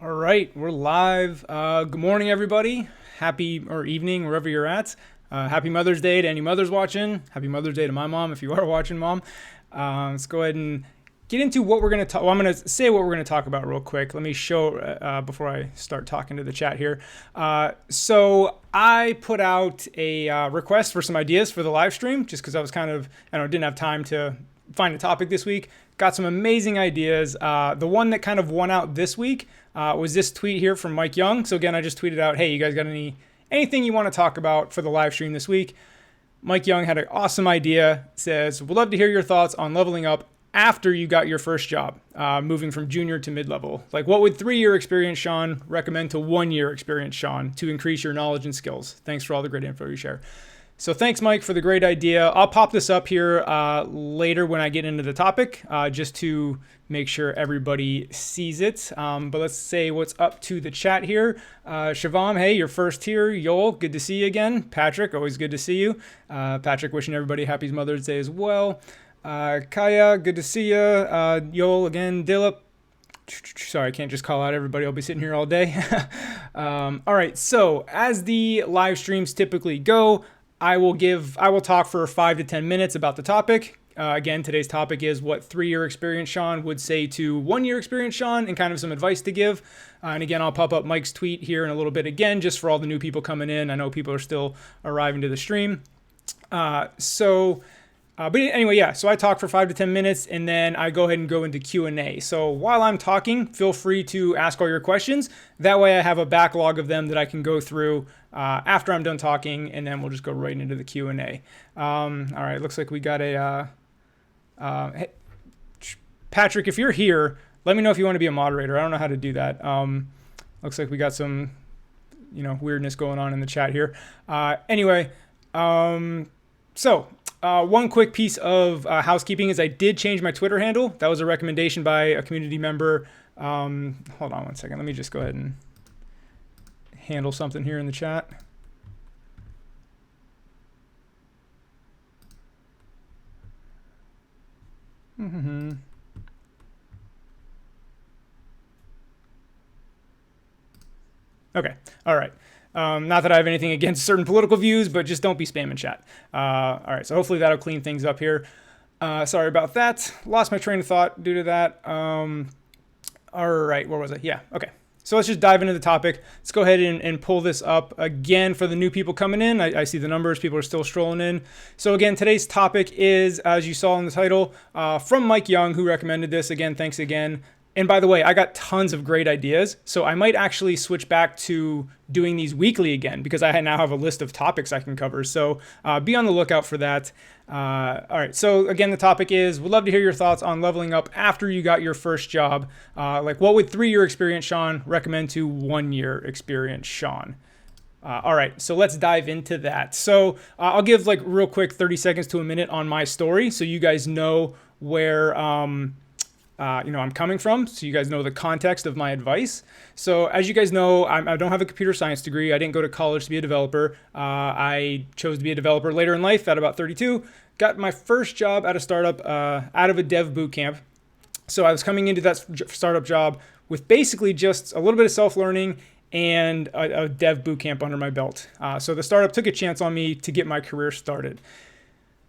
All right, we're live. Good morning, everybody. Happy or evening, wherever you're at. Happy Mother's Day to any mothers watching. Happy Mother's Day to my mom, if you are watching, Mom. Let's go ahead and get into what we're going to talk. Well, I'm going to say what we're going to talk about real quick. Let me show before I start talking to the chat here. So I put out a request for some ideas for the live stream, just because I was didn't have time to find a topic this week. Got some amazing ideas. The one that kind of won out this week was this tweet here from Mike Young. So again, I just tweeted out, hey, you guys got anything you want to talk about for the live stream this week? Mike Young had an awesome idea. Says, we'd love to hear your thoughts on leveling up after you got your first job, moving from junior to mid-level. Like, what would 3-year experience Sean recommend to 1-year experience Sean to increase your knowledge and skills? Thanks for all the great info you share. So thanks, Mike, for the great idea. I'll pop this up here later when I get into the topic, just to make sure everybody sees it. But let's say what's up to the chat here. Shivam, hey, you're first here. Yoel, good to see you again. Patrick, always good to see you. Patrick, wishing everybody happy Mother's Day as well. Kaya, good to see you. Yoel, again. Dilip. Sorry, I can't just call out everybody. I'll be sitting here all day. All right, so as the live streams typically go, I will talk for 5 to 10 minutes about the topic. Again, today's topic is what 3-year experience Sean would say to 1-year experience Sean, and kind of some advice to give. And again, I'll pop up Mike's tweet here in a little bit again, just for all the new people coming in. I know people are still arriving to the stream. But anyway, yeah, so I talk for 5 to 10 minutes, and then I go ahead and go into Q&A. So while I'm talking, feel free to ask all your questions. That way I have a backlog of them that I can go through after I'm done talking, and then we'll just go right into the Q&A. All right, looks like we got hey, Patrick, if you're here, let me know if you want to be a moderator. I don't know how to do that. Looks like we got some, weirdness going on in the chat here. One quick piece of housekeeping is I did change my Twitter handle. That was a recommendation by a community member. Hold on one second. Let me just go ahead and handle something here in the chat. Okay. All right. Not that I have anything against certain political views, but just don't be spamming chat. All right, so hopefully that'll clean things up here. Sorry about that. Lost my train of thought due to that. All right, where was I? Yeah, okay. So let's just dive into the topic. Let's go ahead and pull this up again for the new people coming in. I see the numbers. People are still strolling in. So again, today's topic is, as you saw in the title, from Mike Young, who recommended this. Again, thanks again. And by the way, I got tons of great ideas, so I might actually switch back to doing these weekly again, because I now have a list of topics I can cover. So be on the lookout for that. All right, so again, the topic is, we'd love to hear your thoughts on leveling up after you got your first job. Like, what would 3-year experience Sean recommend to 1-year experience Sean? All right, so let's dive into that. So I'll give like real quick 30 seconds to a minute on my story, so you guys know where I'm coming from, so you guys know the context of my advice. So as you guys know, I don't have a computer science degree. I didn't go to college to be a developer. I chose to be a developer later in life at about 32. Got my first job at a startup out of a dev boot camp. So I was coming into that startup job with basically just a little bit of self-learning and a dev boot camp under my belt. So the startup took a chance on me to get my career started.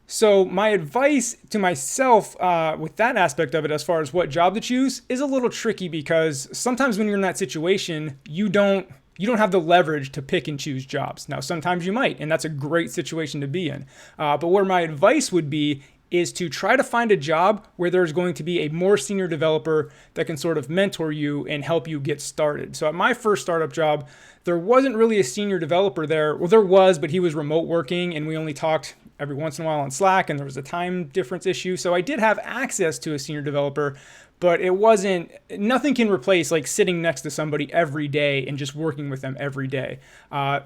So my advice to myself with that aspect of it, as far as what job to choose, is a little tricky, because sometimes when you're in that situation, you don't have the leverage to pick and choose jobs. Now, sometimes you might, and that's a great situation to be in. But where my advice would be is to try to find a job where there's going to be a more senior developer that can sort of mentor you and help you get started. So at my first startup job, there wasn't really a senior developer there. Well, there was, but he was remote working, and we only talked every once in a while on Slack, and there was a time difference issue. So I did have access to a senior developer, but nothing can replace like sitting next to somebody every day and just working with them every day.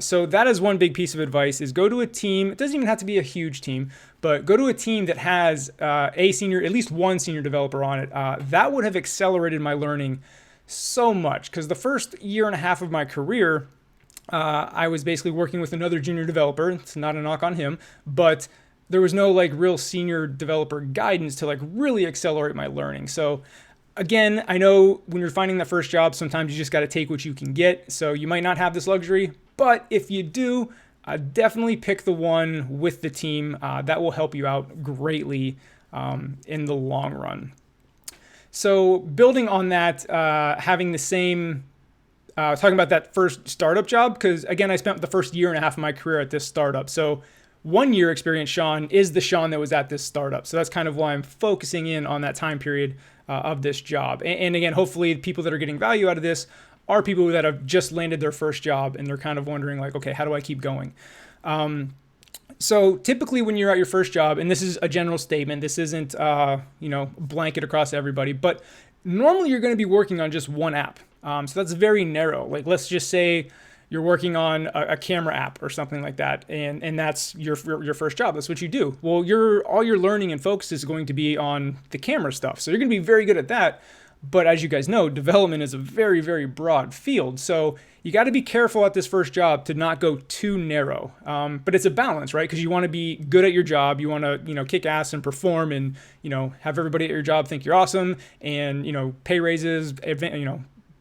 So that is one big piece of advice, is go to a team. It doesn't even have to be a huge team, but go to a team that has at least one senior developer on it. That would have accelerated my learning so much, because the first year and a half of my career, I was basically working with another junior developer. It's not a knock on him, but there was no like real senior developer guidance to like really accelerate my learning. So Again, I know when you're finding that first job, sometimes you just got to take what you can get. So you might not have this luxury, but if you do, definitely pick the one with the team. That will help you out greatly in the long run. So building on that, having the same, talking about that first startup job, because again, I spent the first year and a half of my career at this startup. So 1 year experience Sean is the Sean that was at this startup. So that's kind of why I'm focusing in on that time period of this job. And again, hopefully people that are getting value out of this are people that have just landed their first job and they're kind of wondering like, okay, how do I keep going? So typically when you're at your first job, and this is a general statement, this isn't, blanket across everybody, but normally you're going to be working on just one app. So that's very narrow. Like, let's just say you're working on a camera app or something like that, and that's your first job. That's what you do. Well, all your learning and focus is going to be on the camera stuff. So you're going to be very good at that. But as you guys know, development is a very, very broad field. So you got to be careful at this first job to not go too narrow. But it's a balance, right? Because you want to be good at your job. You want to, kick ass and perform and, have everybody at your job think you're awesome and, pay raises,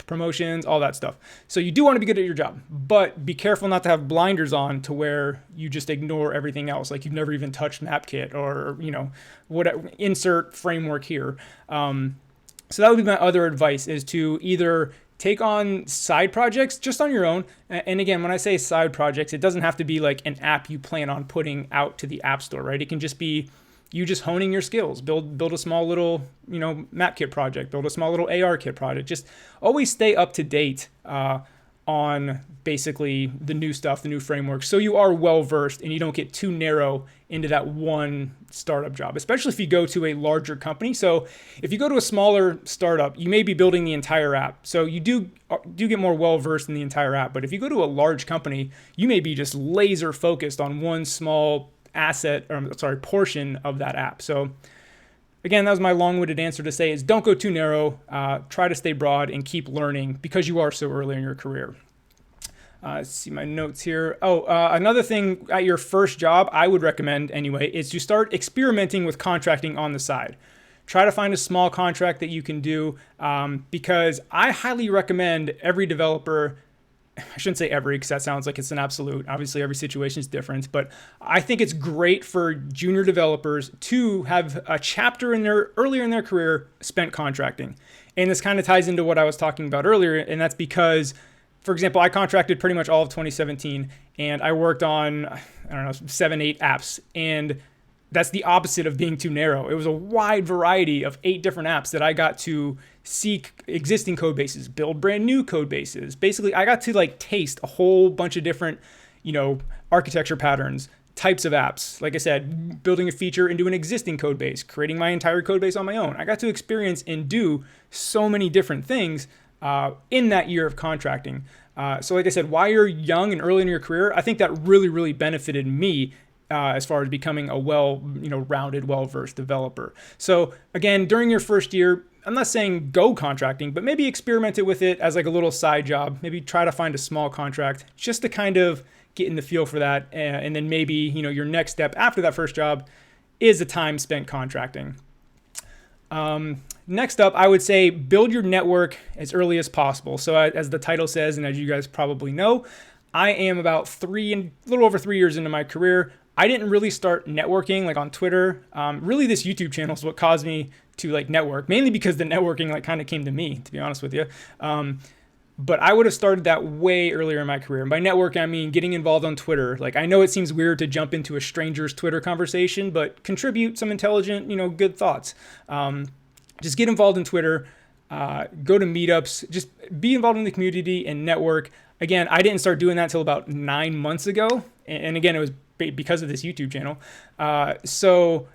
promotions, all that stuff. So you do want to be good at your job, but be careful not to have blinders on to where you just ignore everything else. Like you've never even touched MapKit or, whatever, insert framework here. So that would be my other advice, is to either take on side projects just on your own. And again, when I say side projects, it doesn't have to be like an app you plan on putting out to the App Store, right? It can just be you just honing your skills, build a small little, MapKit project, build a small little ARKit project. Just always stay up to date on basically the new stuff, the new framework, so you are well versed and you don't get too narrow into that one startup job, especially if you go to a larger company. So if you go to a smaller startup, you may be building the entire app. So you do get more well versed in the entire app. But if you go to a large company, you may be just laser focused on one small portion of that app. So again, that was my long-winded answer to say is don't go too narrow, try to stay broad and keep learning because you are so early in your career. Let's see my notes here. Another thing at your first job, I would recommend anyway, is to start experimenting with contracting on the side. Try to find a small contract that you can do because I highly recommend every developer, I shouldn't say every because that sounds like it's an absolute. Obviously, every situation is different, but I think it's great for junior developers to have a chapter earlier in their career spent contracting. And this kind of ties into what I was talking about earlier, and that's because, for example, I contracted pretty much all of 2017, and I worked on, 7-8 apps, and that's the opposite of being too narrow. It was a wide variety of 8 different apps that I got to seek existing code bases, build brand new code bases. Basically, I got to taste a whole bunch of different, architecture patterns, types of apps. Like I said, building a feature into an existing code base, creating my entire code base on my own. I got to experience and do so many different things in that year of contracting. So like I said, while you're young and early in your career, I think that really, really benefited me as far as becoming a rounded, well-versed developer. So again, during your first year, I'm not saying go contracting, but maybe experiment it with it as a little side job. Maybe try to find a small contract just to kind of get in the feel for that. And then maybe, your next step after that first job is a time spent contracting. Next up, I would say build your network as early as possible. So as the title says, and as you guys probably know, I am about a little over 3 years into my career. I didn't really start networking on Twitter. Really, this YouTube channel is what caused me to network, mainly because the networking kind of came to me, to be honest with you. But I would have started that way earlier in my career. And by network, I mean getting involved on Twitter. I know it seems weird to jump into a stranger's Twitter conversation, but contribute some intelligent, good thoughts. Just get involved in Twitter, go to meetups, just be involved in the community and network. Again, I didn't start doing that until about 9 months ago. And again, it was because of this YouTube channel. So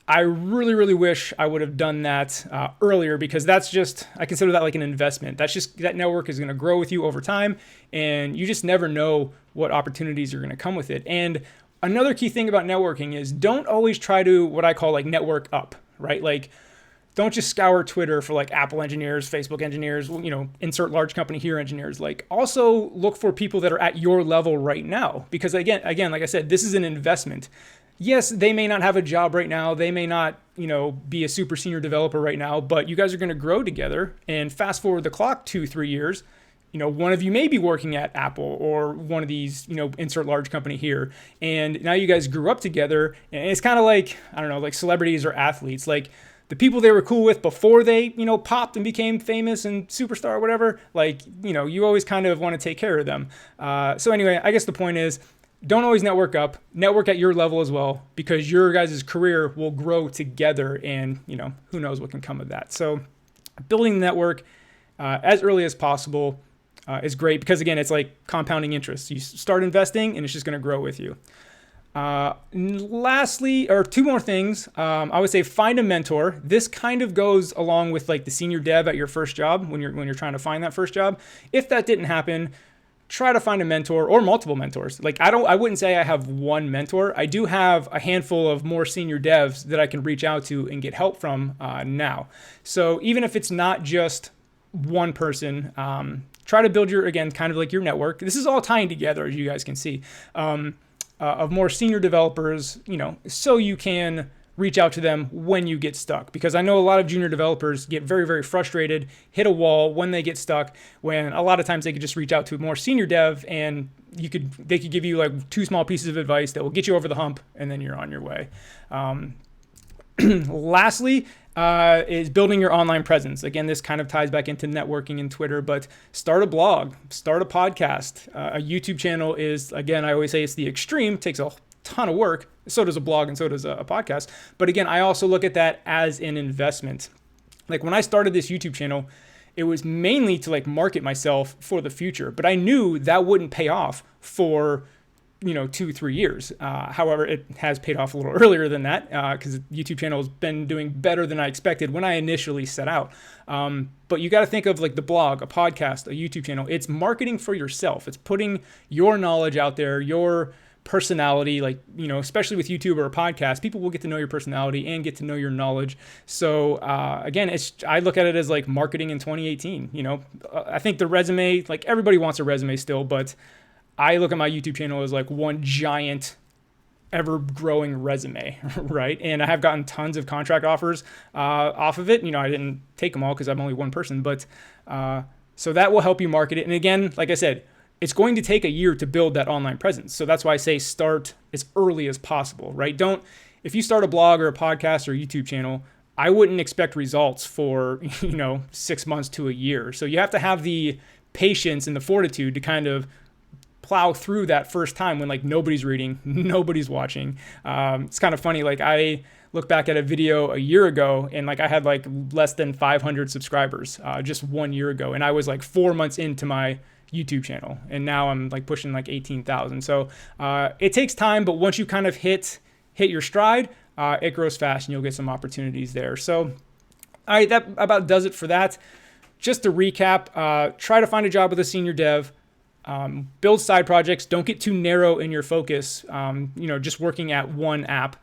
I really, really wish I would have done that earlier, because I consider that like an investment. That network is going to grow with you over time, and you just never know what opportunities are going to come with it. And another key thing about networking is don't always try to what I call network up, right? Don't just scour Twitter for Apple engineers, Facebook engineers, insert large company here engineers. Also look for people that are at your level right now, because again, like I said, this is an investment. yes, they may not have a job right now. They may not, be a super senior developer right now, but you guys are going to grow together. And fast forward the clock 2-3 years, one of you may be working at Apple or one of these, insert large company here. And now you guys grew up together. And it's kind of like, I don't know, like celebrities or athletes. Like the people they were cool with before they, popped and became famous and superstar or whatever, like, you always kind of want to take care of them. So anyway, I guess the point is, don't always network up. Network at your level as well, because your guys' career will grow together, and who knows what can come of that. So building the network as early as possible is great, because again, it's like compounding interest. You start investing and it's just going to grow with you. Lastly, or two more things, I would say find a mentor. This kind of goes along with like the senior dev at your first job when you're trying to find that first job. If that didn't happen, try to find a mentor or multiple mentors. Like I wouldn't say I have one mentor. I do have a handful of more senior devs that I can reach out to and get help from now. So even if it's not just one person, try to build again, kind of like your network. This is all tying together, as you guys can see, of more senior developers, so you can reach out to them when you get stuck. Because I know a lot of junior developers get very, very frustrated, hit a wall when they get stuck, when a lot of times they could just reach out to a more senior dev and they could give you like 2 small pieces of advice that will get you over the hump, and then you're on your way. Lastly, is building your online presence. Again, this kind of ties back into networking and Twitter, but start a blog, start a podcast. A YouTube channel is, again, I always say it's the extreme, takes a ton of work. So does a blog and so does a podcast. But again, I also look at that as an investment. Like when I started this YouTube channel, it was mainly to like market myself for the future, but I knew that wouldn't pay off for 2-3 years. However, it has paid off a little earlier than that, because the YouTube channel has been doing better than I expected when I initially set out. But you got to think of like the blog, a podcast, a YouTube channel. It's marketing for yourself. It's putting your knowledge out there, your personality, like, especially with YouTube or a podcast, people will get to know your personality and get to know your knowledge. So again, I look at it as like marketing in 2018. I think the resume, like everybody wants a resume still, but I look at my YouTube channel as like one giant ever growing resume, right? And I have gotten tons of contract offers off of it. I didn't take them all because I'm only one person, but so that will help you market it. And again, like I said, it's going to take a year to build that online presence. So that's why I say start as early as possible, right? If you start a blog or a podcast or a YouTube channel, I wouldn't expect results for, 6 months to a year. So you have to have the patience and the fortitude to kind of plow through that first time when like nobody's reading, nobody's watching. It's kind of funny. Like I look back at a video a year ago and like I had like less than 500 subscribers just 1 year ago. And I was like 4 months into my YouTube channel, and now I'm like pushing like 18,000. So it takes time, but once you kind of hit your stride, it grows fast and you'll get some opportunities there. So, all right, that about does it for that. Just to recap, try to find a job with a senior dev, build side projects. Don't get too narrow in your focus. Just working at one app,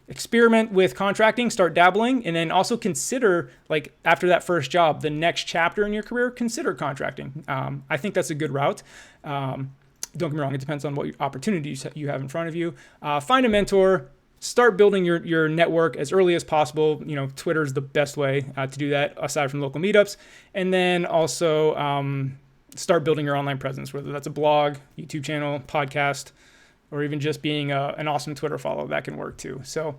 experiment with contracting, start dabbling, and then also consider, like after that first job, the next chapter in your career, consider contracting. I think that's a good route. Don't get me wrong, it depends on what opportunities you have in front of you. Find a mentor, start building your network as early as possible. Twitter is the best way to do that aside from local meetups. And then also start building your online presence, whether that's a blog, YouTube channel, podcast, or even just being an awesome Twitter follow. That can work too. So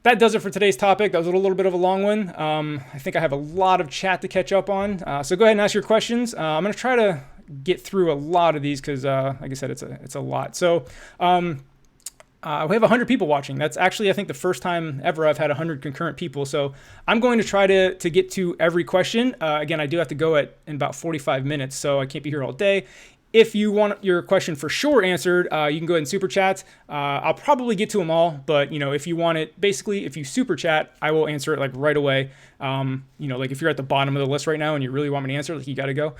that does it for today's topic. That was a little bit of a long one. I think I have a lot of chat to catch up on. So go ahead and ask your questions. I'm going to try to get through a lot of these because, like I said, it's a lot. So we have 100 people watching. That's actually, I think, the first time ever I've had 100 concurrent people. So I'm going to try to get to every question. Again, I do have to go in about 45 minutes, so I can't be here all day. If you want your question for sure answered, you can go ahead and super chat. I'll probably get to them all, but if you want it, basically, if you super chat, I will answer it like right away. Like if you're at the bottom of the list right now and you really want me to answer, like you got to go.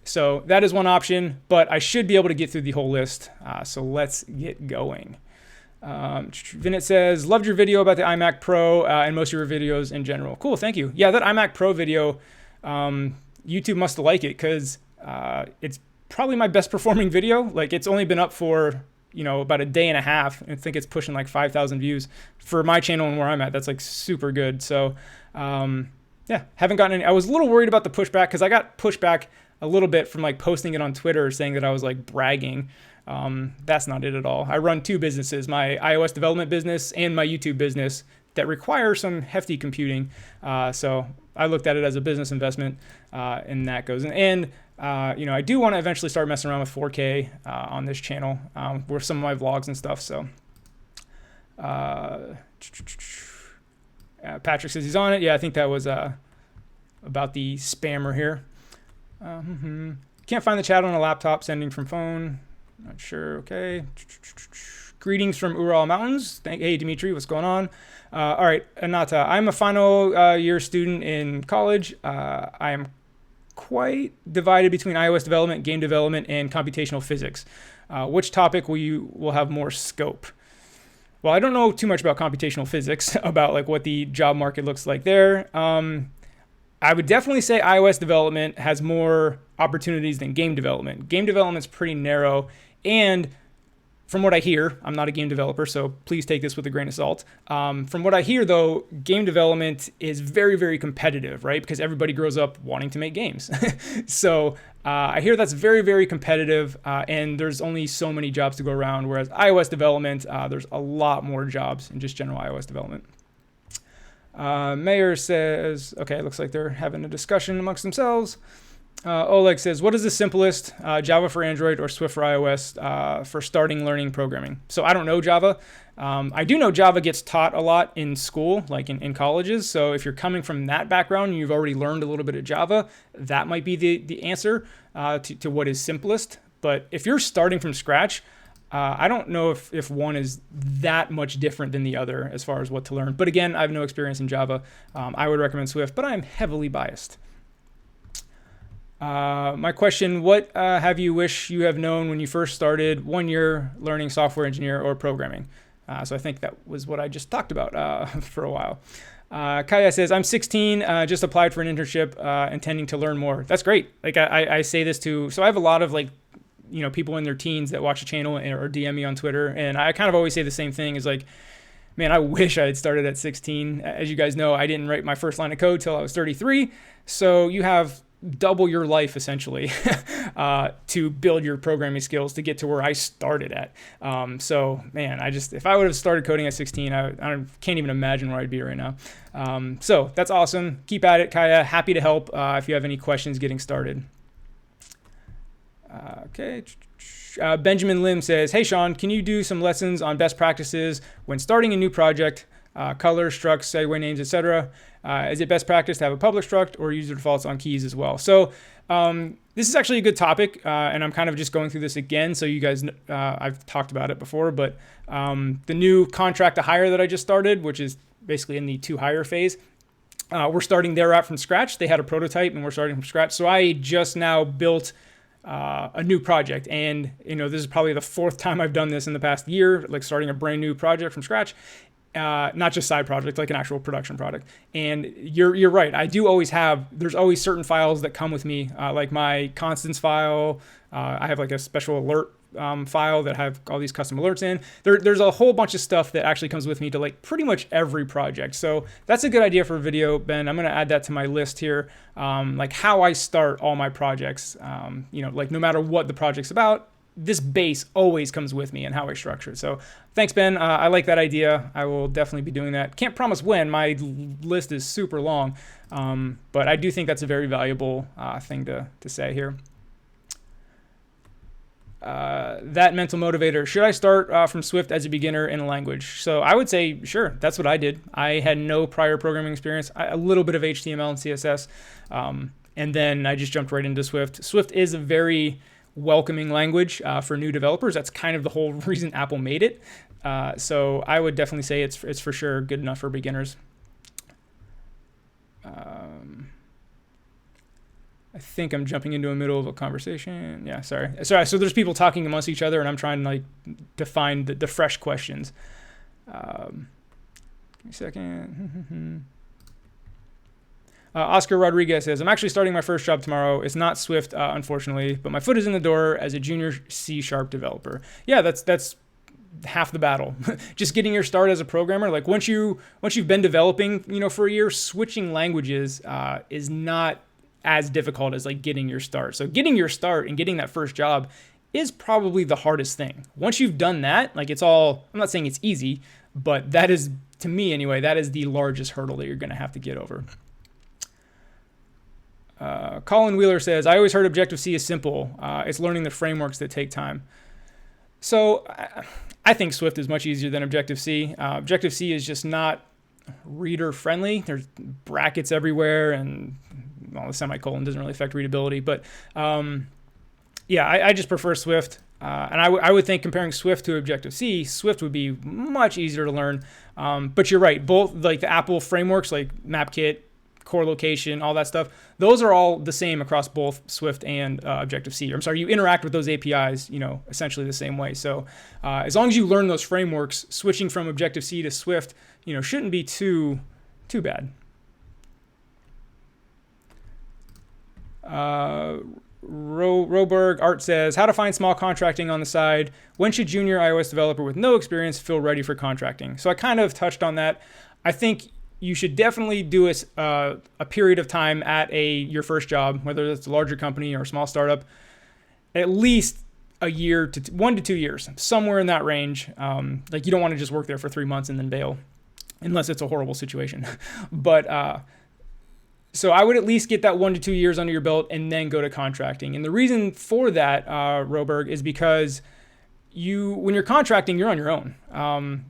So that is one option, but I should be able to get through the whole list. So let's get going. Vinit says, loved your video about the iMac Pro and most of your videos in general. Cool, thank you. Yeah, that iMac Pro video, YouTube must like it because it's probably my best performing video. Like it's only been up for about a day and a half. I think it's pushing like 5,000 views for my channel and where I'm at. That's like super good. So yeah, haven't gotten any. I was a little worried about the pushback because I got pushback a little bit from like posting it on Twitter saying that I was like bragging. That's not it at all. I run 2 businesses, my iOS development business and my YouTube business, that require some hefty computing. So I looked at it as a business investment, and that goes in. And I do want to eventually start messing around with 4K on this channel, with some of my vlogs and stuff. So Patrick says he's on it. Yeah, I think that was about the spammer here. Can't find the chat on a laptop, sending from phone. Not sure. Okay. Greetings from Ural Mountains. Hey, Dimitri, what's going on? All right, Anata. I'm a final year student in college. I am quite divided between iOS development, game development, and computational physics. Which topic will have more scope? Well, I don't know too much about computational physics, about like what the job market looks like there. I would definitely say iOS development has more opportunities than game development. Game development's pretty narrow, and from what I hear, I'm not a game developer, so please take this with a grain of salt. From what I hear, though, game development is very, very competitive, right? Because everybody grows up wanting to make games. So I hear that's very, very competitive, and there's only so many jobs to go around, whereas iOS development, there's a lot more jobs in just general iOS development. Mayor says, okay, looks like they're having a discussion amongst themselves. Oleg says, what is the simplest, Java for Android or Swift for iOS for starting learning programming? So I don't know Java. I do know Java gets taught a lot in school, like in colleges. So if you're coming from that background and you've already learned a little bit of Java, that might be the answer to what is simplest. But if you're starting from scratch, I don't know if one is that much different than the other as far as what to learn. But again, I have no experience in Java. I would recommend Swift, but I'm heavily biased. My question, what have you wish you have known when you first started 1 year learning software engineer or programming? So I think that was what I just talked about for a while. Kaya says, I'm 16, just applied for an internship, intending to learn more. That's great. Like I say this so I have a lot of people in their teens that watch the channel or DM me on Twitter. And I kind of always say the same thing, is like, man, I wish I had started at 16. As you guys know, I didn't write my first line of code till I was 33. So you have double your life essentially to build your programming skills to get to where I started at. So man, if I would have started coding at 16, I can't even imagine where I'd be right now. So that's awesome. Keep at it, Kaya. Happy to help if you have any questions getting started. Okay. Benjamin Lim says, hey Sean, can you do some lessons on best practices when starting a new project? Colors, structs, segue names, etc. Is it best practice to have a public struct or user defaults on keys as well? So this is actually a good topic, and I'm kind of just going through this again. So you guys, I've talked about it before, but the new contract to hire that I just started, which is basically in the to hire phase, we're starting their app from scratch. They had a prototype and we're starting from scratch. So I just now built a new project, and this is probably the 4th time I've done this in the past year, like starting a brand new project from scratch. Not just side project, like an actual production product. And you're right. There's always certain files that come with me, like my constants file. I have like a special alert file that have all these custom alerts in. There's a whole bunch of stuff that actually comes with me to like pretty much every project. So that's a good idea for a video, Ben. I'm going to add that to my list here. Like how I start all my projects, like no matter what the project's about, this base always comes with me and how I structure it. So thanks, Ben. I like that idea. I will definitely be doing that. Can't promise when. My list is super long, but I do think that's a very valuable thing to say here. That mental motivator. Should I start from Swift as a beginner in a language? So I would say, sure. That's what I did. I had no prior programming experience, a little bit of HTML and CSS, and then I just jumped right into Swift. Swift is a very welcoming language for new developers. That's kind of the whole reason Apple made it. So I would definitely say it's for sure good enough for beginners. I think I'm jumping into the middle of a conversation. Yeah, sorry. So there's people talking amongst each other, and I'm trying to find the fresh questions. Give me a second. Oscar Rodriguez says, I'm actually starting my first job tomorrow. It's not Swift, unfortunately, but my foot is in the door as a junior C# developer. Yeah, that's half the battle. Just getting your start as a programmer. Like once you've been developing, for a year, switching languages is not as difficult as like getting your start. So getting your start and getting that first job is probably the hardest thing. Once you've done that, like I'm not saying it's easy, but that is, to me anyway, that is the largest hurdle that you're going to have to get over. Colin Wheeler says, I always heard Objective-C is simple. It's learning the frameworks that take time. So I think Swift is much easier than Objective-C. Objective-C is just not reader friendly. There's brackets everywhere, and the semicolon doesn't really affect readability. But I just prefer Swift. And I would think comparing Swift to Objective-C, Swift would be much easier to learn. But you're right. Both like the Apple frameworks like MapKit, core location, all that stuff, those are all the same across both Swift and Objective-C. I'm sorry, you interact with those APIs, essentially the same way. So as long as you learn those frameworks, switching from Objective-C to Swift, shouldn't be too bad. Roberg Art says, how to find small contracting on the side. When should junior iOS developer with no experience feel ready for contracting? So I kind of touched on that. I think you should definitely do a period of time at your first job, whether it's a larger company or a small startup, at least a year to 1 to 2 years, somewhere in that range. Like you don't want to just work there for 3 months and then bail, unless it's a horrible situation. But so I would at least get that 1 to 2 years under your belt and then go to contracting. And the reason for that, Roberg, is because when you're contracting, you're on your own.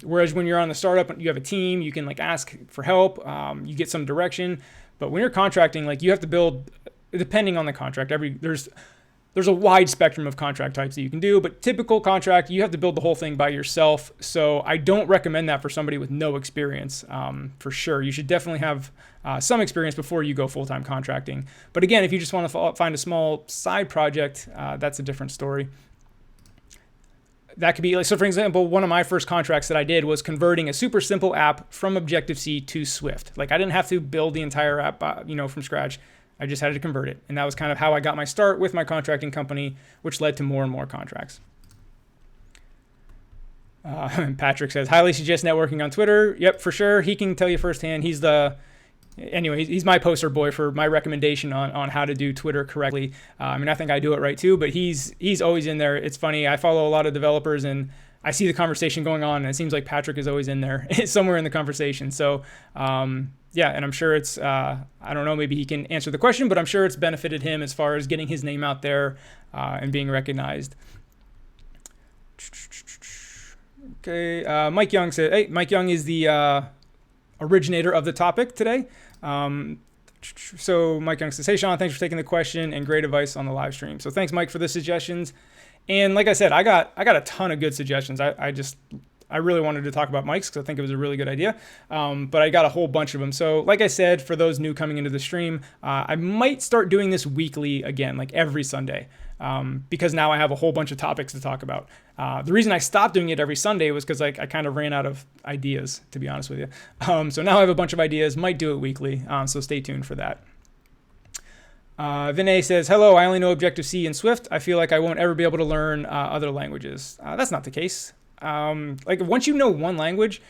Whereas when you're on the startup, you have a team, you can like ask for help, you get some direction. But when you're contracting, like you have to build, depending on the contract, there's a wide spectrum of contract types that you can do, but typical contract, you have to build the whole thing by yourself. So I don't recommend that for somebody with no experience, for sure. You should definitely have some experience before you go full-time contracting. But again, if you just want to find a small side project, that's a different story. That could be like, so for example, one of my first contracts that I did was converting a super simple app from Objective-C to Swift. Like I didn't have to build the entire app, from scratch. I just had to convert it. And that was kind of how I got my start with my contracting company, which led to more and more contracts. Patrick says, highly suggest networking on Twitter. Yep, for sure. He can tell you firsthand. He's my poster boy for my recommendation on how to do Twitter correctly. I think I do it right too, but he's always in there. It's funny. I follow a lot of developers and I see the conversation going on, and it seems like Patrick is always in there somewhere in the conversation. So, and I'm sure it's, I don't know, maybe he can answer the question, but I'm sure it's benefited him as far as getting his name out there and being recognized. Okay, Mike Young said, hey, Mike Young is the originator of the topic today. So Mike Young says, hey, Sean, thanks for taking the question and great advice on the live stream. So thanks, Mike, for the suggestions. And like I said, I got a ton of good suggestions. I really wanted to talk about Mike's because I think it was a really good idea, but I got a whole bunch of them. So like I said, for those new coming into the stream, I might start doing this weekly again, like every Sunday, because now I have a whole bunch of topics to talk about. The reason I stopped doing it every Sunday was because I kind of ran out of ideas, to be honest with you. So now I have a bunch of ideas, might do it weekly, so stay tuned for that. Vinay says, hello, I only know Objective-C and Swift. I feel like I won't ever be able to learn other languages. That's not the case. Like once you know one language,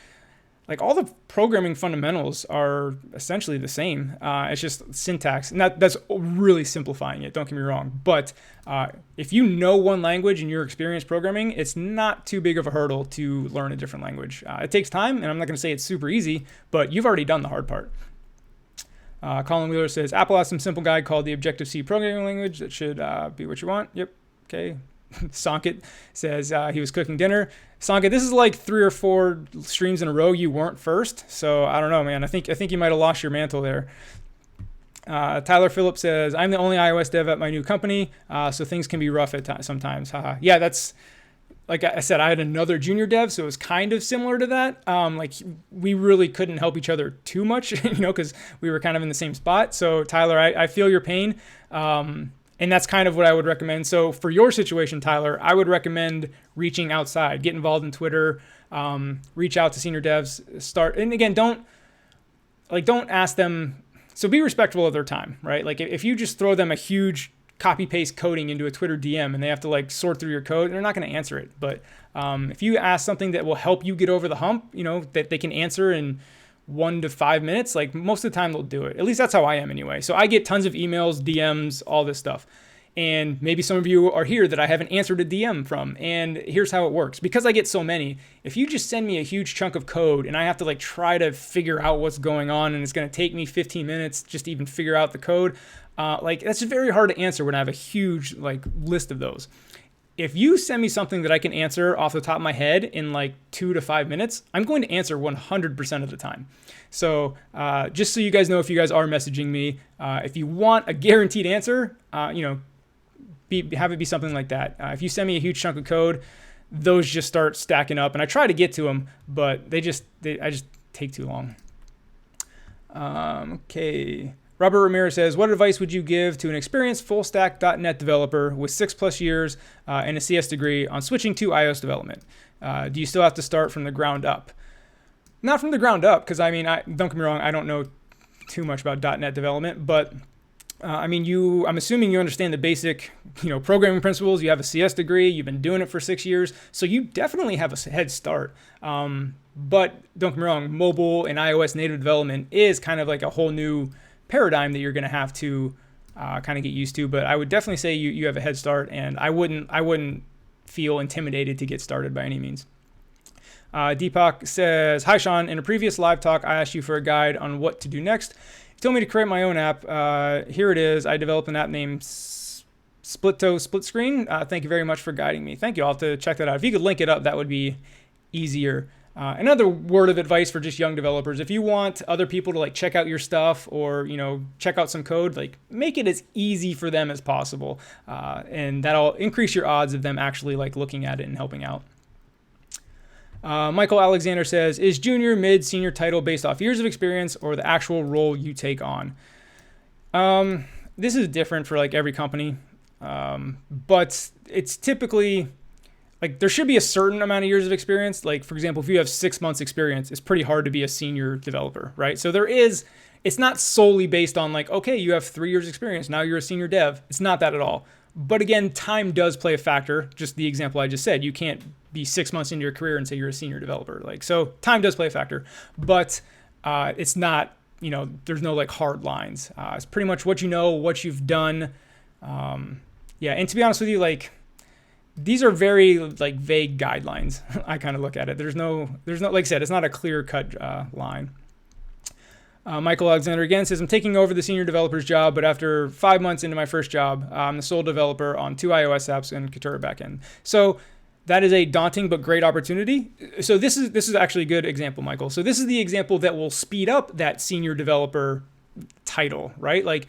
like all the programming fundamentals are essentially the same. It's just syntax, and that's really simplifying it. Don't get me wrong. But if you know one language and you're experienced programming, it's not too big of a hurdle to learn a different language. It takes time, and I'm not going to say it's super easy, but you've already done the hard part. Colin Wheeler says, Apple has some simple guide called the Objective-C programming language that should be what you want. Yep. Okay. Sonkit says he was cooking dinner. Sonkit, this is like 3 or 4 streams in a row you weren't first. So I don't know, man. I think you might have lost your mantle there. Tyler Phillips says, I'm the only iOS dev at my new company, so things can be rough at sometimes. Yeah, that's, like I said, I had another junior dev, so it was kind of similar to that. Like we really couldn't help each other too much, because we were kind of in the same spot. So Tyler, I feel your pain. And that's kind of what I would recommend. So for your situation, Tyler, I would recommend reaching outside, get involved in Twitter, reach out to senior devs, start. And again, don't ask them So be respectful of their time, right? Like if you just throw them a huge copy paste coding into a Twitter DM and they have to like sort through your code, they're not going to answer it. But if you ask something that will help you get over the hump, that they can answer in 1 to 5 minutes, like most of the time they'll do it. At least that's how I am anyway. So I get tons of emails, DMs, all this stuff. And maybe some of you are here that I haven't answered a DM from. And here's how it works. Because I get so many, if you just send me a huge chunk of code and I have to like try to figure out what's going on and it's going to take me 15 minutes just to even figure out the code, like that's very hard to answer when I have a huge like list of those. If you send me something that I can answer off the top of my head in like 2 to 5 minutes, I'm going to answer 100% of the time. So just so you guys know, if you guys are messaging me, if you want a guaranteed answer, have it be something like that. If you send me a huge chunk of code, those just start stacking up, and I try to get to them, but I just take too long. Okay. Robert Ramirez says, what advice would you give to an experienced full-stack .NET developer with 6+ years and a CS degree on switching to iOS development? Do you still have to start from the ground up? Not from the ground up, because don't get me wrong, I don't know too much about .NET development, but I'm assuming you understand the basic, programming principles. You have a CS degree, you've been doing it for 6 years, so you definitely have a head start. But don't get me wrong, mobile and iOS native development is kind of like a whole new paradigm that you're going to have to kind of get used to. But I would definitely say you have a head start, and I wouldn't feel intimidated to get started by any means. Deepak says, hi Sean, in a previous live talk I asked you for a guide on what to do next. You told me to create my own app. Here it is. I developed an app named Splitto Split Screen. Thank you very much for guiding me. Thank you. I'll have to check that out. If you could link it up, that would be easier. Another word of advice for just young developers: if you want other people to like check out your stuff or check out some code, like make it as easy for them as possible, and that'll increase your odds of them actually like looking at it and helping out. Michael Alexander says, is junior, mid, senior title based off years of experience or the actual role you take on? This is different for like every company, but it's typically like there should be a certain amount of years of experience. Like, for example, if you have 6 months experience, it's pretty hard to be a senior developer, right? So it's not solely based on like, okay, you have 3 years experience, now you're a senior dev. It's not that at all. But again, time does play a factor. Just the example I just said, you can't be 6 months into your career and say you're a senior developer. Like, so time does play a factor, but it's not, there's no like hard lines. It's pretty much what you know, what you've done. Yeah. And to be honest with you, like, these are very like vague guidelines. I kind of look at it. There's no, like I said, it's not a clear cut line. Michael Alexander again says, I'm taking over the senior developer's job, but after 5 months into my first job, I'm the sole developer on 2 iOS apps and Katura backend. So that is a daunting but great opportunity. So this is actually a good example, Michael. So this is the example that will speed up that senior developer title, right? Like,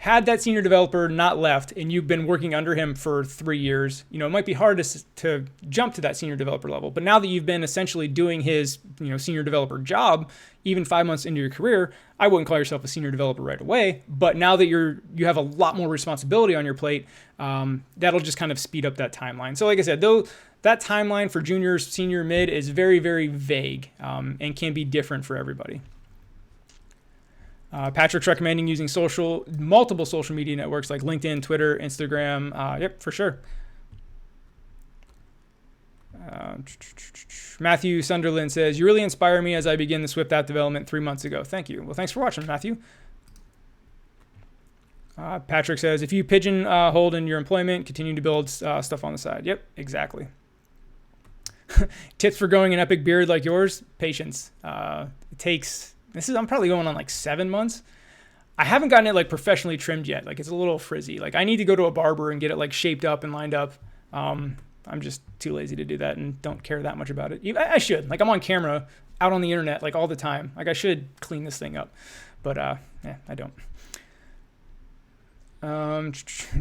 had that senior developer not left and you've been working under him for 3 years, it might be hard to jump to that senior developer level. But now that you've been essentially doing his, senior developer job, even 5 months into your career, I wouldn't call yourself a senior developer right away. But now that you have a lot more responsibility on your plate, that'll just kind of speed up that timeline. So like I said, though, that timeline for junior, senior, mid is very, very vague and can be different for everybody. Patrick's recommending using multiple social media networks like LinkedIn, Twitter, Instagram. Yep, for sure. Matthew Sunderland says, you really inspire me as I begin the Swift app development 3 months ago. Thank you. Well, thanks for watching, Matthew. Patrick says, if you pigeonholed in your employment, continue to build stuff on the side. Yep, exactly. Tips for growing an epic beard like yours? Patience. It takes... I'm probably going on like 7 months. I haven't gotten it like professionally trimmed yet. Like, it's a little frizzy. Like, I need to go to a barber and get it like shaped up and lined up. I'm just too lazy to do that and don't care that much about it. I should. Like, I'm on camera out on the internet like all the time. Like, I should clean this thing up, but I don't.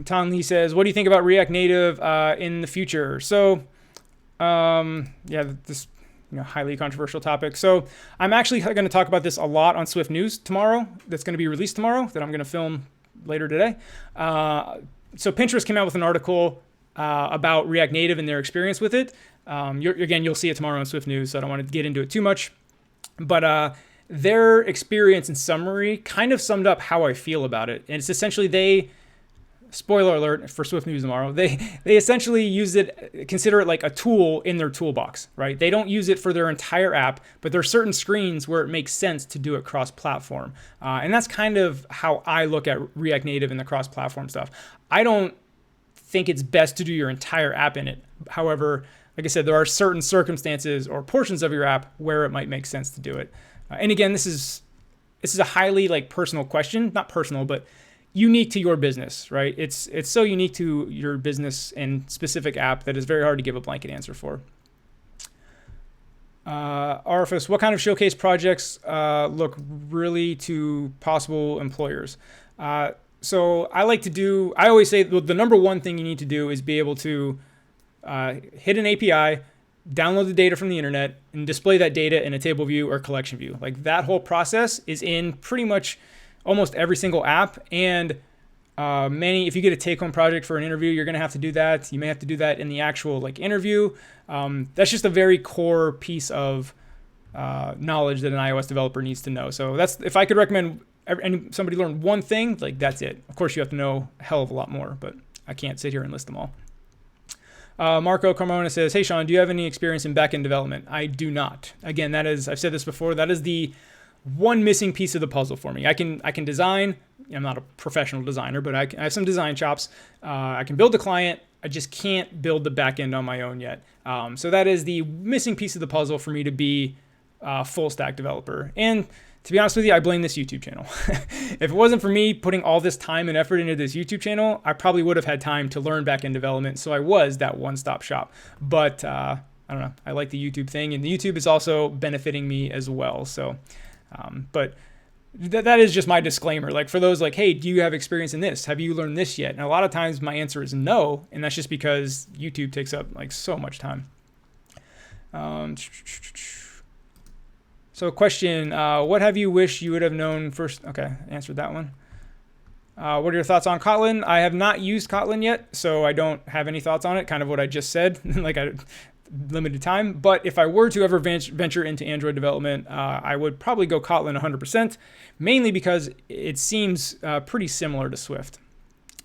Tom Lee says, what do you think about React Native in the future? So this highly controversial topic. So I'm actually going to talk about this a lot on Swift News tomorrow. That's going to be released tomorrow, that I'm going to film later today. So Pinterest came out with an article about React Native and their experience with it. You'll see it tomorrow on Swift News, so I don't want to get into it too much. But their experience in summary kind of summed up how I feel about it. And it's essentially spoiler alert for Swift News tomorrow, they essentially consider it like a tool in their toolbox, right? They don't use it for their entire app, but there are certain screens where it makes sense to do it cross-platform. And that's kind of how I look at React Native and the cross-platform stuff. I don't think it's best to do your entire app in it. However, like I said, there are certain circumstances or portions of your app where it might make sense to do it. And again, this is a highly like personal question, not personal, but unique to your business, right? It's so unique to your business and specific app that it's very hard to give a blanket answer for. Arifus, what kind of showcase projects look really to possible employers? So I always say the number one thing you need to do is be able to hit an API, download the data from the internet, and display that data in a table view or collection view. Like that whole process is in pretty much almost every single app. And if you get a take-home project for an interview, you're going to have to do that. You may have to do that in the actual like interview. That's just a very core piece of knowledge that an iOS developer needs to know. So if I could recommend somebody learn one thing, like that's it. Of course, you have to know a hell of a lot more, but I can't sit here and list them all. Marco Carmona says, hey, Sean, do you have any experience in backend development? I do not. Again, I've said this before, that is the one missing piece of the puzzle for me. I can design. I'm not a professional designer, but I have some design chops. I can build the client. I just can't build the backend on my own yet. So that is the missing piece of the puzzle for me to be a full stack developer. And to be honest with you, I blame this YouTube channel. If it wasn't for me putting all this time and effort into this YouTube channel, I probably would have had time to learn backend development. So I was that one-stop shop. But I don't know. I like the YouTube thing, and the YouTube is also benefiting me as well. So, but that is just my disclaimer. Like for those like, hey, do you have experience in this? Have you learned this yet? And a lot of times my answer is no, and that's just because YouTube takes up like so much time. So question, what have you wished you would have known first? Okay, answered that one. What are your thoughts on Kotlin? I have not used Kotlin yet, so I don't have any thoughts on it, kind of what I just said, like limited time. But if I were to ever venture into Android development, I would probably go Kotlin 100%, mainly because it seems pretty similar to Swift.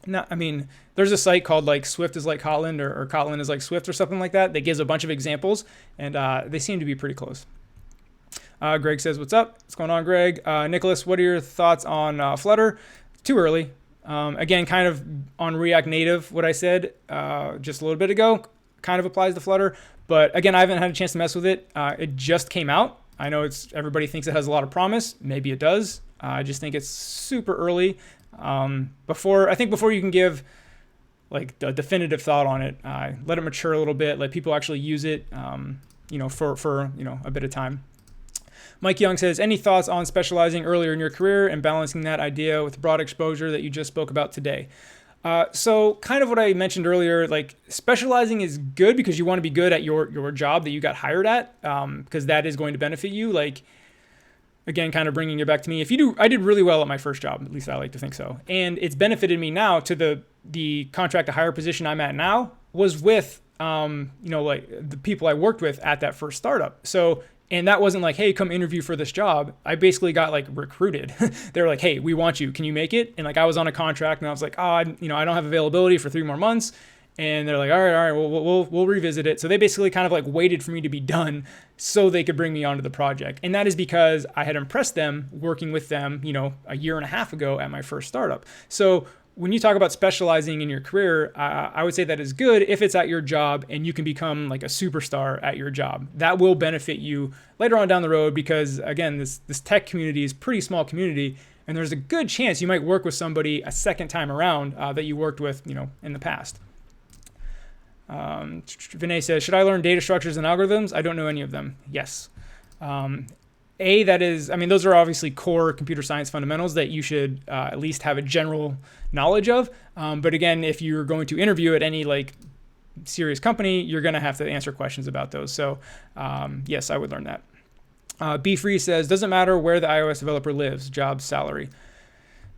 Now, I mean, there's a site called like Swift is like Kotlin or Kotlin is like Swift or something like that gives a bunch of examples, and they seem to be pretty close. Greg says, what's up? What's going on, Greg? Nicholas, what are your thoughts on Flutter? Too early. Again, kind of on React Native, what I said just a little bit ago kind of applies to Flutter. But again, I haven't had a chance to mess with it. It just came out. I know everybody thinks it has a lot of promise. Maybe it does. I just think it's super early. Before you can give like a definitive thought on it, let it mature a little bit. Let people actually use it, for a bit of time. Mike Young says, any thoughts on specializing earlier in your career and balancing that idea with broad exposure that you just spoke about today? So kind of what I mentioned earlier, like specializing is good because you want to be good at your job that you got hired at, because that is going to benefit you. Like, again, kind of bringing it back to me. I did really well at my first job, at least I like to think so. And it's benefited me now to the contract to hire position I'm at now was with, like the people I worked with at that first startup. So, and that wasn't like, hey, come interview for this job. I basically got like recruited. They were like, hey, we want you. Can you make it? And like, I was on a contract and I was like, I don't have availability for 3 more months. And they're like, all right, we'll revisit it. So they basically kind of like waited for me to be done so they could bring me onto the project. And that is because I had impressed them working with them, a year and a half ago at my first startup. So when you talk about specializing in your career, I would say that is good if it's at your job and you can become like a superstar at your job. That will benefit you later on down the road because, again, this tech community is a pretty small community, and there's a good chance you might work with somebody a second time around that you worked with, in the past. Vinay says, should I learn data structures and algorithms? I don't know any of them. Yes. Those are obviously core computer science fundamentals that you should at least have a general knowledge of. But again, if you're going to interview at any like serious company, you're going to have to answer questions about those. So yes, I would learn that. B Free says, doesn't matter where the iOS developer lives, job, salary.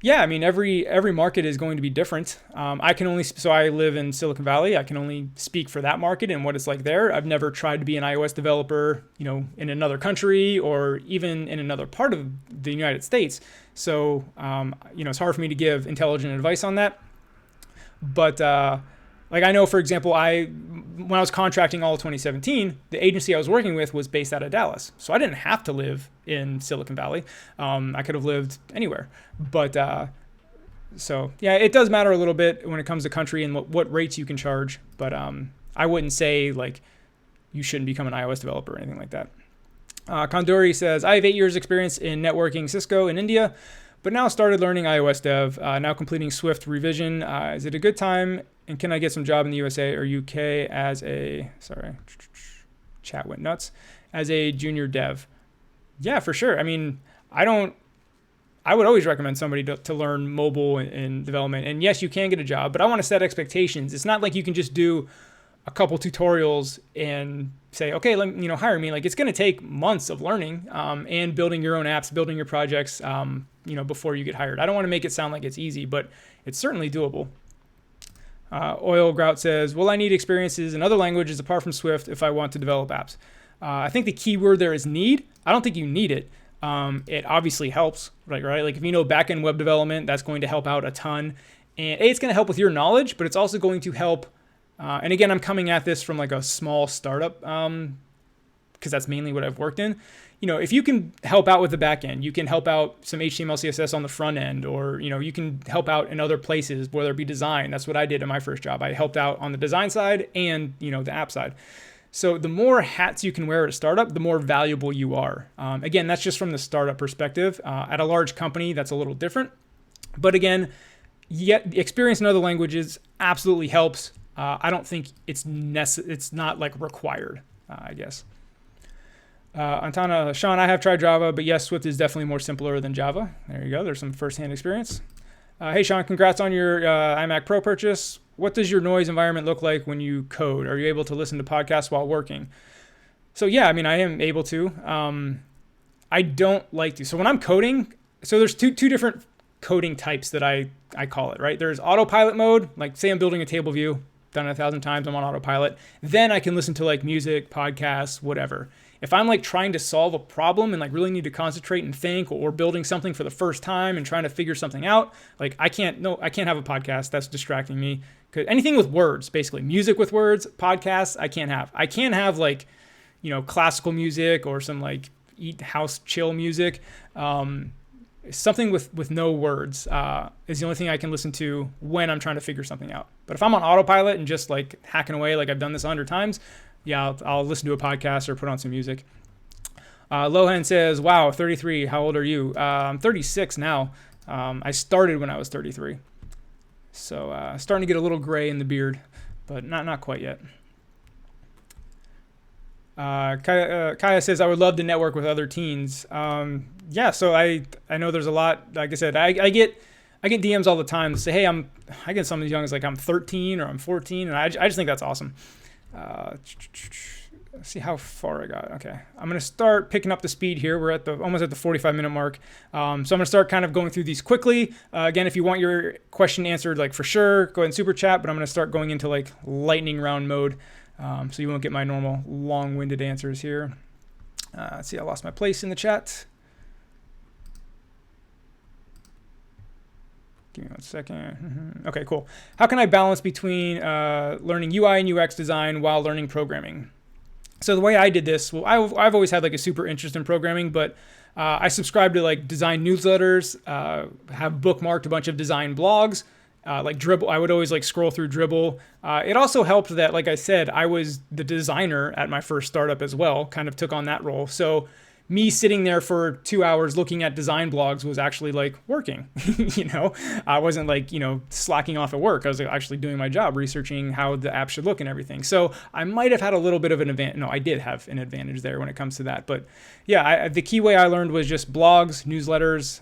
Yeah, I mean, every market is going to be different. So I live in Silicon Valley. I can only speak for that market and what it's like there. I've never tried to be an iOS developer, in another country or even in another part of the United States. So, it's hard for me to give intelligent advice on that. But like I know, for example, when I was contracting all of 2017, the agency I was working with was based out of Dallas, so I didn't have to live in Silicon Valley. I could have lived anywhere, but so yeah, it does matter a little bit when it comes to country and what rates you can charge. But I wouldn't say like you shouldn't become an iOS developer or anything like that. Kondori says, I have 8 years experience in networking Cisco in India, but now started learning iOS dev, now completing Swift revision. Is it a good time? And can I get some job in the USA or UK chat went nuts, as a junior dev? Yeah, for sure. I mean, I would always recommend somebody to learn mobile and development. And yes, you can get a job, but I want to set expectations. It's not like you can just do a couple tutorials and say, okay, hire me. Like, it's going to take months of learning and building your own apps, building your projects, before you get hired. I don't want to make it sound like it's easy, but it's certainly doable. Oil Grout says, will I need experiences in other languages apart from Swift if I want to develop apps? I think the key word there is need. I don't think you need it. It obviously helps, right? Like if you know backend web development, that's going to help out a ton. And it's going to help with your knowledge, but it's also going to help. And again, I'm coming at this from like a small startup because that's mainly what I've worked in. If you can help out with the back end, you can help out some HTML, CSS on the front end, or, you can help out in other places, whether it be design. That's what I did in my first job. I helped out on the design side and, the app side. So the more hats you can wear at a startup, the more valuable you are. Again, that's just from the startup perspective. At a large company, that's a little different. But again, experience in other languages absolutely helps. I don't think it's not like required, I guess. Antana, Sean, I have tried Java, but yes, Swift is definitely more simpler than Java. There you go. There's some firsthand experience. Hey, Sean, congrats on your iMac Pro purchase. What does your noise environment look like when you code? Are you able to listen to podcasts while working? So yeah, I mean, I am able to. I don't like to. So when I'm coding, so there's two different coding types that I call it, right? There's autopilot mode, like say I'm building a table view, done it 1,000 times, I'm on autopilot. Then I can listen to like music, podcasts, whatever. If I'm like trying to solve a problem and like really need to concentrate and think, or building something for the first time and trying to figure something out, like I can't have a podcast. That's distracting me. Cause anything with words, basically music with words, podcasts, I can't have. I can have like, classical music or some like eat house chill music. Something with no words is the only thing I can listen to when I'm trying to figure something out. But if I'm on autopilot and just like hacking away, like I've done this 100 times, yeah, I'll listen to a podcast or put on some music. Lohan says, wow, 33. How old are you? I'm 36 now. I started when I was 33. So starting to get a little gray in the beard, but not quite yet. Kaya says, I would love to network with other teens. Yeah, so I know there's a lot. Like I said, I get DMs all the time that say, hey, I get some as young as like I'm 13 or I'm 14, and I just think that's awesome. Let's see how far I got. Okay, I'm gonna start picking up the speed here. We're almost at the 45-minute mark. So I'm gonna start kind of going through these quickly. Again, if you want your question answered, like for sure, go ahead and super chat. But I'm gonna start going into like lightning round mode, so you won't get my normal long-winded answers here. Let's see, I lost my place in the chat. Give me 1 second. Okay, cool. How can I balance between learning UI and UX design while learning programming? So the way I did this, well, I've always had like a super interest in programming, but I subscribe to like design newsletters, have bookmarked a bunch of design blogs, like Dribbble. I would always like scroll through Dribbble. It also helped that, like I said, I was the designer at my first startup as well, kind of took on that role. So me sitting there for 2 hours looking at design blogs was actually like working. I wasn't like, slacking off at work. I was actually doing my job, researching how the app should look and everything. So I might have had a little bit of an advantage. No, I did have an advantage there when it comes to that. But yeah, the key way I learned was just blogs, newsletters.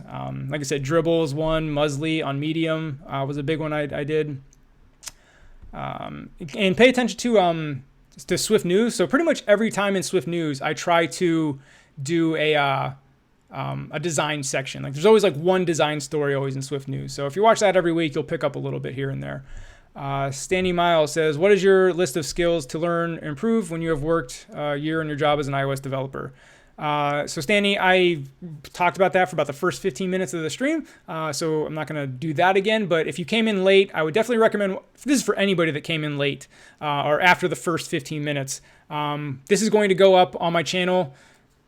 Like I said, Dribbble is one, Muesli on Medium was a big one I did. And pay attention to Swift News. So pretty much every time in Swift News, I try to do a a design section. Like there's always like one design story always in Swift News. So if you watch that every week, you'll pick up a little bit here and there. Standy Mile says, what is your list of skills to learn and improve when you have worked a year in your job as an iOS developer? So Stanley, I talked about that for about the first 15 minutes of the stream. So I'm not going to do that again, but if you came in late, I would definitely recommend, this is for anybody that came in late, or after the first 15 minutes. This is going to go up on my channel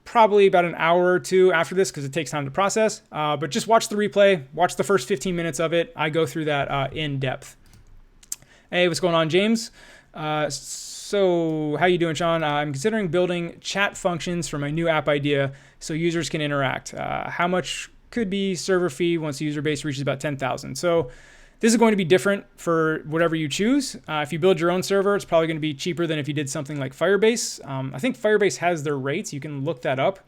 probably about an hour or two after this, because it takes time to process, but just watch the replay, watch the first 15 minutes of it. I go through that in depth. Hey, what's going on, James? So how you doing, Sean? I'm considering building chat functions for my new app idea so users can interact. How much could be server fee once the user base reaches about 10,000? So this is going to be different for whatever you choose. If you build your own server, it's probably going to be cheaper than if you did something like Firebase. I think Firebase has their rates. You can look that up.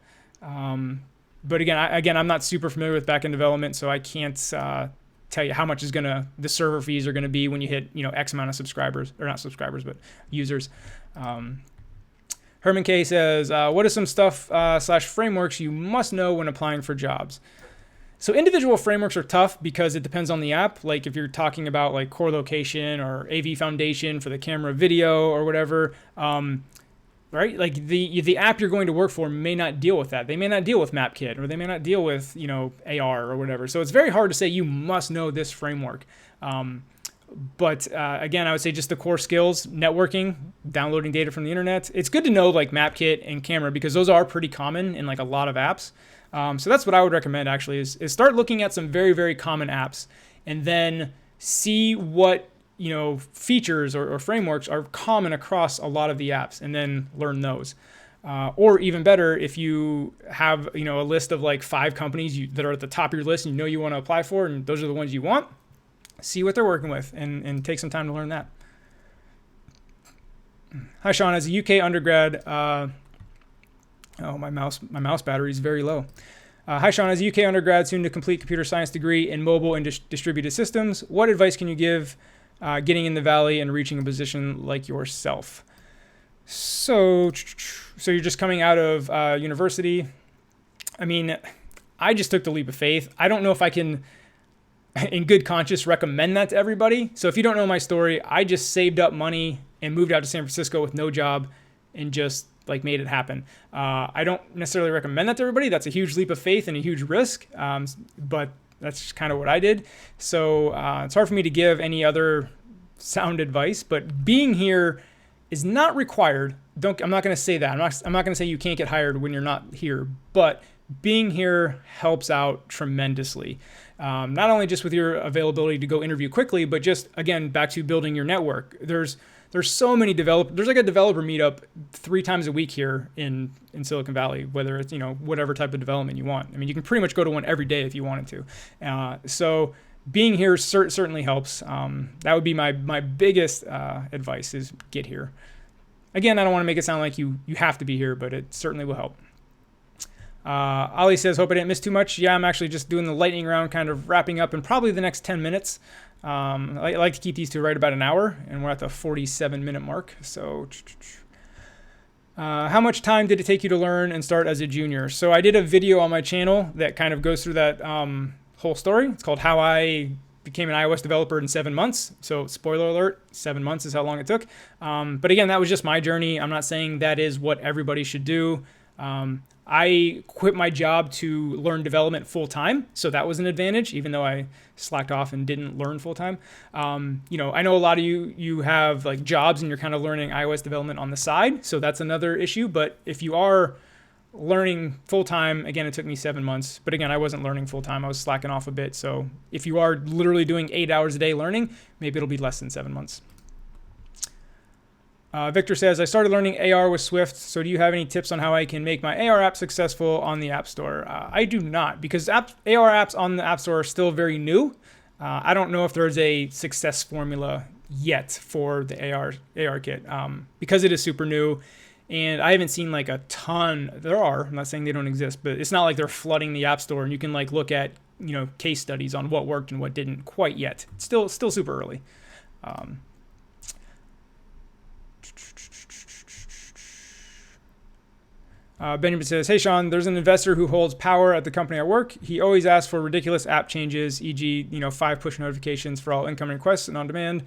But again, I'm not super familiar with backend development, so I can't tell you how much is the server fees are going to be when you hit X amount of subscribers, or not subscribers, but users. Herman K says, what is some stuff / frameworks you must know when applying for jobs? So individual frameworks are tough because it depends on the app. Like if you're talking about like Core Location or AV Foundation for the camera video or whatever, right? Like the app you're going to work for may not deal with that. They may not deal with MapKit, or they may not deal with, AR or whatever. So it's very hard to say you must know this framework. But again, I would say just the core skills, networking, downloading data from the internet. It's good to know like MapKit and camera because those are pretty common in like a lot of apps. So that's what I would recommend actually is start looking at some very, very common apps and then see what, features or frameworks are common across a lot of the apps and then learn those. Or even better, if you have, a list of like 5 companies that are at the top of your list and you want to apply for, and those are the ones you want, see what they're working with and take some time to learn that. Hi, Sean. As a UK undergrad, my mouse battery is very low. Hi, Sean. As a UK undergrad, soon to complete computer science degree in mobile and distributed systems, what advice can you give getting in the Valley and reaching a position like yourself? So you're just coming out of university. I mean, I just took the leap of faith. I don't know if I can, in good conscience, recommend that to everybody. So if you don't know my story, I just saved up money and moved out to San Francisco with no job and just like made it happen. I don't necessarily recommend that to everybody. That's a huge leap of faith and a huge risk. But that's just kind of what I did. So it's hard for me to give any other sound advice, but being here is not required. I'm not going to say that. I'm not going to say you can't get hired when you're not here, but being here helps out tremendously. Not only just with your availability to go interview quickly, but just again, back to building your network. There's so many there's like a developer meetup 3 times a week here in Silicon Valley, whether it's, whatever type of development you want. I mean, you can pretty much go to one every day if you wanted to. So being here certainly helps. That would be my biggest advice is get here. Again, I don't want to make it sound like you have to be here, but it certainly will help. Ali says, hope I didn't miss too much. Yeah, I'm actually just doing the lightning round, kind of wrapping up in probably the next 10 minutes. I like to keep these to right about an hour, and we're at the 47-minute mark. So how much time did it take you to learn and start as a junior? So I did a video on my channel that kind of goes through that whole story. It's called How I Became an iOS Developer in 7 months. So spoiler alert, 7 months is how long it took. But again, that was just my journey. I'm not saying that is what everybody should do. I quit my job to learn development full time, so that was an advantage, even though I slacked off and didn't learn full time. I know a lot of you have like jobs and you're kind of learning iOS development on the side, so that's another issue. But if you are learning full time, again, it took me 7 months, but again, I wasn't learning full time. I was slacking off a bit. So if you are literally doing 8 hours a day learning, maybe it'll be less than 7 months. Victor says, I started learning AR with Swift, so do you have any tips on how I can make my AR app successful on the App Store? I do not, because AR apps on the App Store are still very new. I don't know if there's a success formula yet for the AR kit, because it is super new, and I haven't seen like a ton. There are, I'm not saying they don't exist, but it's not like they're flooding the App Store and you can like look at case studies on what worked and what didn't quite yet. It's still super early. Benjamin says, hey, Sean, there's an investor who holds power at the company I work. He always asks for ridiculous app changes, e.g., 5 push notifications for all incoming requests and on demand.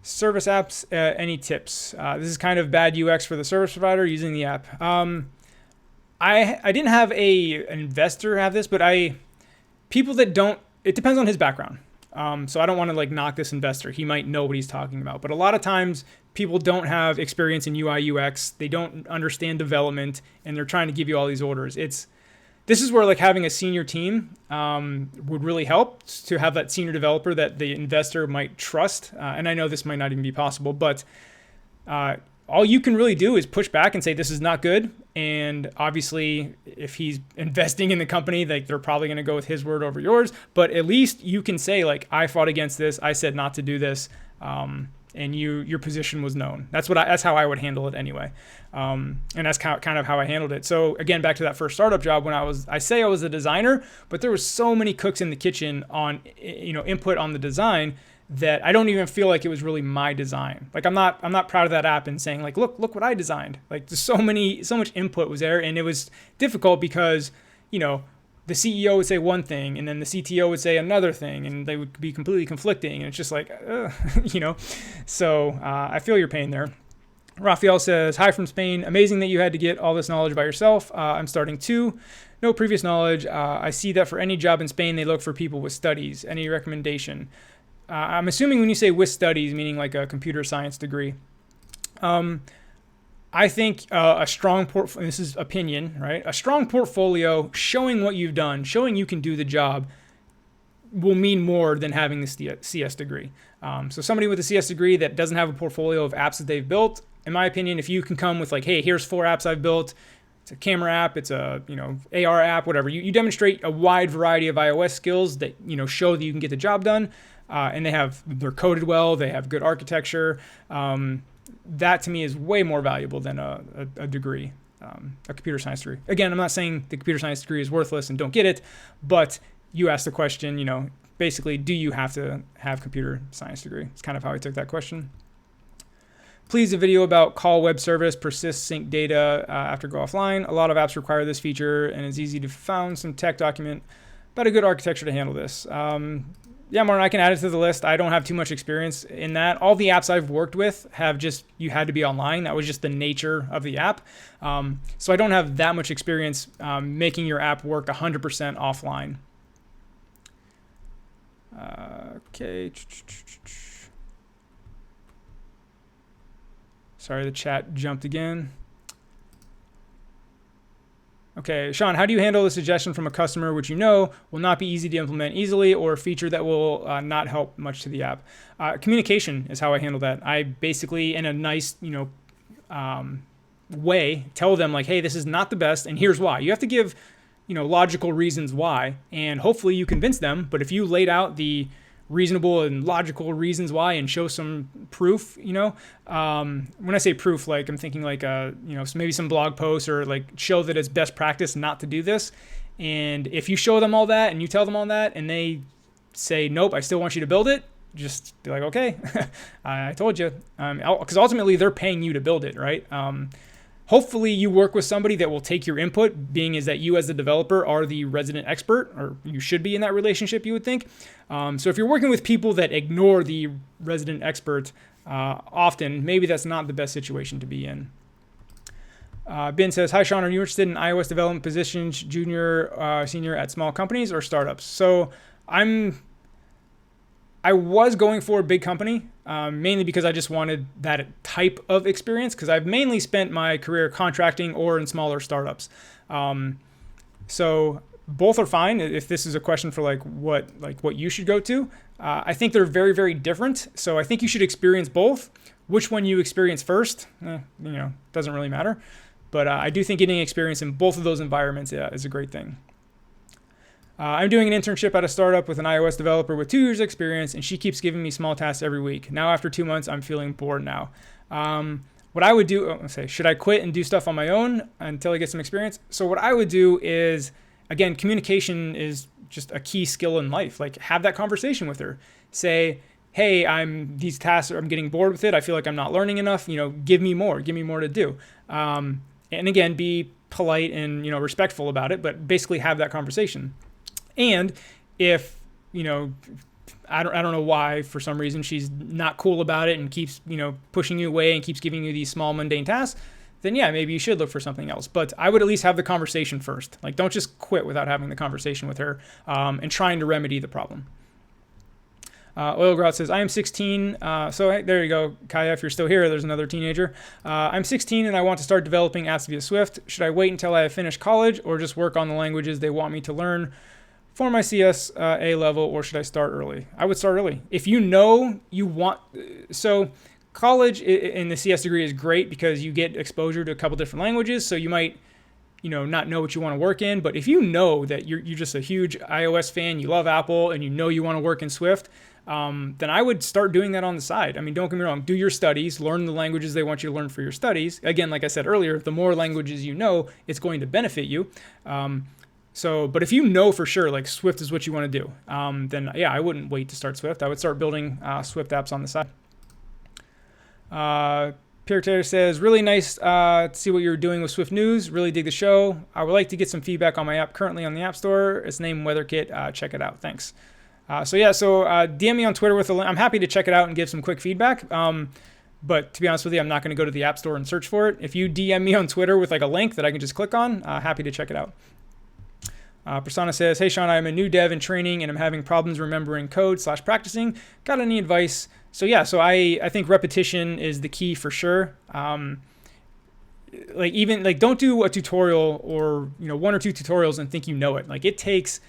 Service apps, any tips? This is kind of bad UX for the service provider using the app. I didn't have an investor have this, but people that don't, it depends on his background. So I don't want to like knock this investor. He might know what he's talking about. But a lot of times people don't have experience in UI UX. They don't understand development, and they're trying to give you all these orders. This is where like having a senior team would really help, to have that senior developer that the investor might trust. And I know this might not even be possible, but all you can really do is push back and say, this is not good. And obviously, if he's investing in the company, like they're probably going to go with his word over yours. But at least you can say, like, I fought against this. I said not to do this. And your position was known. That's how I would handle it anyway. And that's kind of how I handled it. So again, back to that first startup job, when I was a designer, but there was so many cooks in the kitchen on, input on the design, that I don't even feel like it was really my design. Like I'm not proud of that app and saying like, look what I designed. Like there's so much input was there, and it was difficult because, the CEO would say one thing and then the CTO would say another thing, and they would be completely conflicting. And it's just like, So I feel your pain there. Rafael says, hi from Spain. Amazing that you had to get all this knowledge by yourself. I'm starting too. No previous knowledge. I see that for any job in Spain, they look for people with studies. Any recommendation? I'm assuming when you say with studies, meaning like a computer science degree. I think a strong portfolio, this is opinion, right? A strong portfolio showing what you've done, showing you can do the job, will mean more than having the CS degree. So somebody with a CS degree that doesn't have a portfolio of apps that they've built, in my opinion, if you can come with like, hey, here's 4 apps I've built, it's a camera app, it's a AR app, whatever. You demonstrate a wide variety of iOS skills that show that you can get the job done, and they're coded well, they have good architecture. That to me is way more valuable than a degree, a computer science degree. Again, I'm not saying the computer science degree is worthless and don't get it, but you asked the question, basically, do you have to have computer science degree? It's kind of how I took that question. Please, a video about call web service, persist sync data after go offline. A lot of apps require this feature, and it's easy to find some tech document about a good architecture to handle this. Yeah, Martin, I can add it to the list. I don't have too much experience in that. All the apps I've worked with you had to be online. That was just the nature of the app. So I don't have that much experience making your app work 100% offline. Okay. Sorry, the chat jumped again. Okay, Sean, how do you handle a suggestion from a customer which will not be easy to implement easily, or a feature that will not help much to the app? Communication is how I handle that. I basically, in a nice, way, tell them like, hey, this is not the best, and here's why. You have to give, logical reasons why, and hopefully you convince them. But if you laid out the reasonable and logical reasons why and show some proof, when I say proof, like I'm thinking like, maybe some blog posts, or like show that it's best practice not to do this. And if you show them all that and you tell them all that and they say, nope, I still want you to build it, just be like, okay, I told you. Because ultimately they're paying you to build it, right? Hopefully you work with somebody that will take your input, being is that you as the developer are the resident expert, or you should be in that relationship, you would think. So if you're working with people that ignore the resident expert often, maybe that's not the best situation to be in. Ben says, hi, Sean, are you interested in iOS development positions, junior, senior at small companies or startups? So I was going for a big company, mainly because I just wanted that type of experience, because I've mainly spent my career contracting or in smaller startups. So both are fine. If this is a question for what you should go to, I think they're very, very different. So I think you should experience both. Which one you experience first, doesn't really matter. But I do think getting experience in both of those environments is a great thing. I'm doing an internship at a startup with an iOS developer with 2 years experience, and she keeps giving me small tasks every week. Now, after 2 months, I'm feeling bored now. What I would do, should I quit and do stuff on my own until I get some experience? So what I would do is, again, communication is just a key skill in life. Like, have that conversation with her. Say, hey, I'm getting bored with it. I feel like I'm not learning enough. Give me more to do. And again, be polite and, respectful about it, but basically have that conversation. And if, I don't know why, for some reason, she's not cool about it and keeps, pushing you away and keeps giving you these small mundane tasks, then yeah, maybe you should look for something else. But I would at least have the conversation first. Like, don't just quit without having the conversation with her and trying to remedy the problem. Oilgrout says, I am 16. So hey, there you go, Kaya, if you're still here, there's another teenager. I'm 16 and I want to start developing apps via Swift. Should I wait until I have finished college or just work on the languages they want me to learn for my CS A level, or should I start early? I would start early. If you know you want, so college in the CS degree is great because you get exposure to a couple different languages. So you might, not know what you want to work in. But if you know that you're just a huge iOS fan, you love Apple, and you want to work in Swift, then I would start doing that on the side. I mean, don't get me wrong. Do your studies, learn the languages they want you to learn for your studies. Again, like I said earlier, the more languages you know, it's going to benefit you. But if you know for sure, like Swift is what you want to do, then yeah, I wouldn't wait to start Swift. I would start building Swift apps on the side. Pierre Taylor says, really nice to see what you're doing with Swift News. Really dig the show. I would like to get some feedback on my app currently on the App Store. It's named WeatherKit. Check it out. Thanks. So DM me on Twitter with a link. I'm happy to check it out and give some quick feedback. But to be honest with you, I'm not going to go to the App Store and search for it. If you DM me on Twitter with like a link that I can just click on, happy to check it out. Persona says, hey, Sean, I'm a new dev in training and I'm having problems remembering code / practicing. Got any advice? So I think repetition is the key for sure. Don't do a tutorial or, 1 or 2 tutorials and think you know it. Like it takes,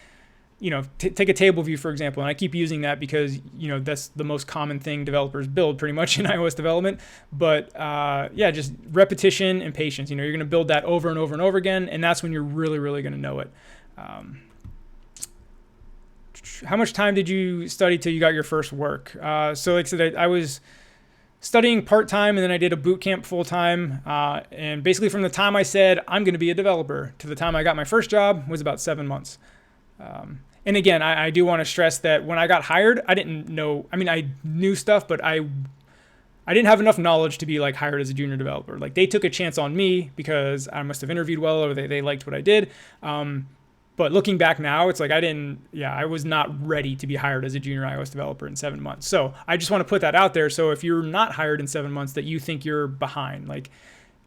take a table view, for example. And I keep using that because, that's the most common thing developers build pretty much in iOS development. But just repetition and patience. You're going to build that over and over and over again. And that's when you're really, really going to know it. How much time did you study till you got your first work? So like I said, I was studying part-time and then I did a boot camp full-time. And basically from the time I said, I'm going to be a developer to the time I got my first job was about 7 months. And again, I do want to stress that when I got hired, I didn't know, I knew stuff, but I didn't have enough knowledge to be like hired as a junior developer. Like they took a chance on me because I must have interviewed well or they liked what I did. But looking back now, it's like I was not ready to be hired as a junior iOS developer in 7 months. So I just want to put that out there. So if you're not hired in 7 months, that you think you're behind. Like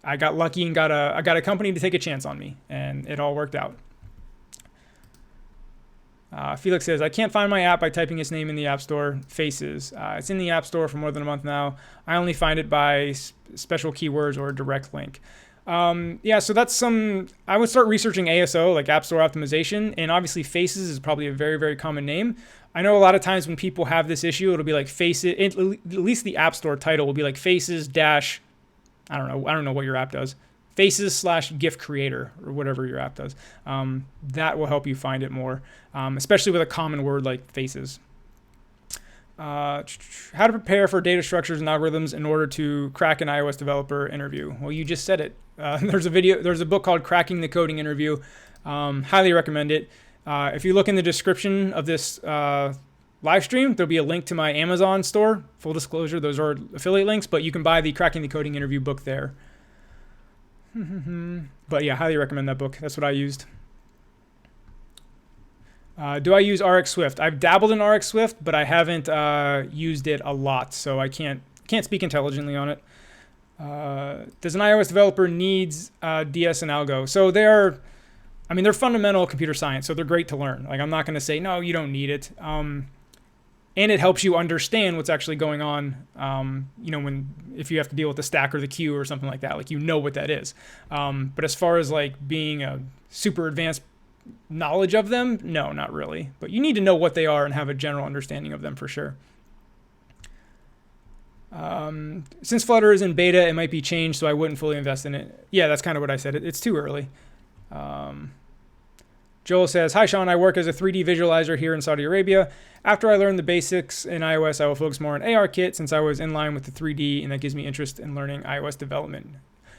I got lucky and I got a company to take a chance on me, and it all worked out. Felix says, I can't find my app by typing its name in the App Store, Faces. It's in the App Store for more than a month now. I only find it by special keywords or a direct link. So that's I would start researching ASO, like App Store Optimization, and obviously Faces is probably a very, very common name. I know a lot of times when people have this issue, it'll be like Faces, at least the App Store title will be like Faces dash, I don't know what your app does, Faces / GIF creator or whatever your app does. That will help you find it more, especially with a common word like Faces. How to prepare for data structures and algorithms in order to crack an iOS developer interview. Well, you just said it. There's a book called Cracking the Coding Interview. Highly recommend it. If you look in the description of this live stream, there'll be a link to my Amazon store. Full disclosure, those are affiliate links, but you can buy the Cracking the Coding Interview book there. But yeah, highly recommend that book. That's what I used. Do I use RX Swift? I've dabbled in RX Swift, but I haven't used it a lot, so I can't speak intelligently on it. Does an iOS developer needs DS and Algo? So they're fundamental computer science, so they're great to learn. Like I'm not going to say no, you don't need it. And it helps you understand what's actually going on. If you have to deal with the stack or the queue or something like that, like what that is. But as far as like being a super advanced knowledge of them, no, not really. But you need to know what they are and have a general understanding of them for sure. Since Flutter is in beta, it might be changed, so I wouldn't fully invest in it. Yeah, that's kind of what I said. It's too early. Joel says, hi, Sean. I work as a 3D visualizer here in Saudi Arabia. After I learn the basics in iOS, I will focus more on ARKit since I was in line with the 3D, and that gives me interest in learning iOS development.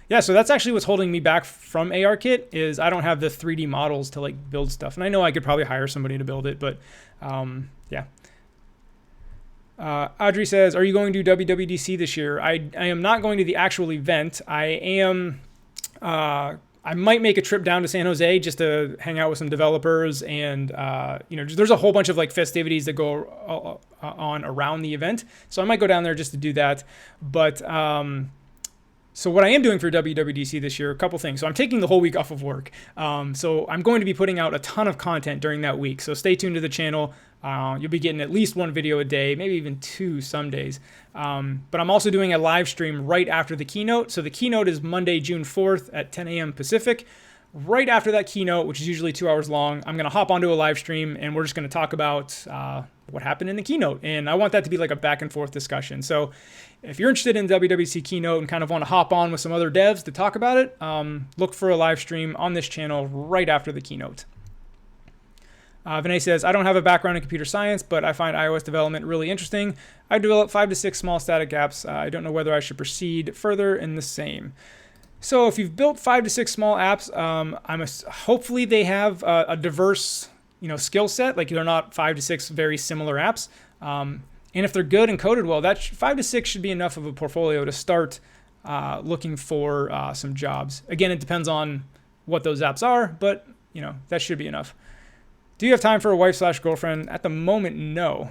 Yeah, so that's actually what's holding me back from ARKit is I don't have the 3D models to like build stuff. And I know I could probably hire somebody to build it, but yeah. Audrey says, are you going to WWDC this year? I am not going to the actual event. I am I might make a trip down to San Jose just to hang out with some developers, and there's a whole bunch of like festivities that go on around the event. So I might go down there just to do that. But so what I am doing for WWDC this year, a couple things. So I'm taking the whole week off of work. So I'm going to be putting out a ton of content during that week. So stay tuned to the channel. You'll be getting at least one video a day, maybe even two some days. But I'm also doing a live stream right after the keynote. So the keynote is Monday, June 4th at 10 a.m. Pacific. Right after that keynote, which is usually 2 hours long, I'm going to hop onto a live stream and we're just going to talk about what happened in the keynote. And I want that to be like a back and forth discussion. So if you're interested in WWDC keynote and kind of want to hop on with some other devs to talk about it, look for a live stream on this channel right after the keynote. Vinay says, I don't have a background in computer science, but I find iOS development really interesting. I've developed 5 to 6 small static apps. I don't know whether I should proceed further in the same. So if you've built 5 to 6 small apps, hopefully they have a diverse skill set. Like they're not 5 to 6 very similar apps. And if they're good and coded well, 5 to 6 should be enough of a portfolio to start looking for some jobs. Again, it depends on what those apps are, but that should be enough. Do you have time for a wife/girlfriend? At the moment, no.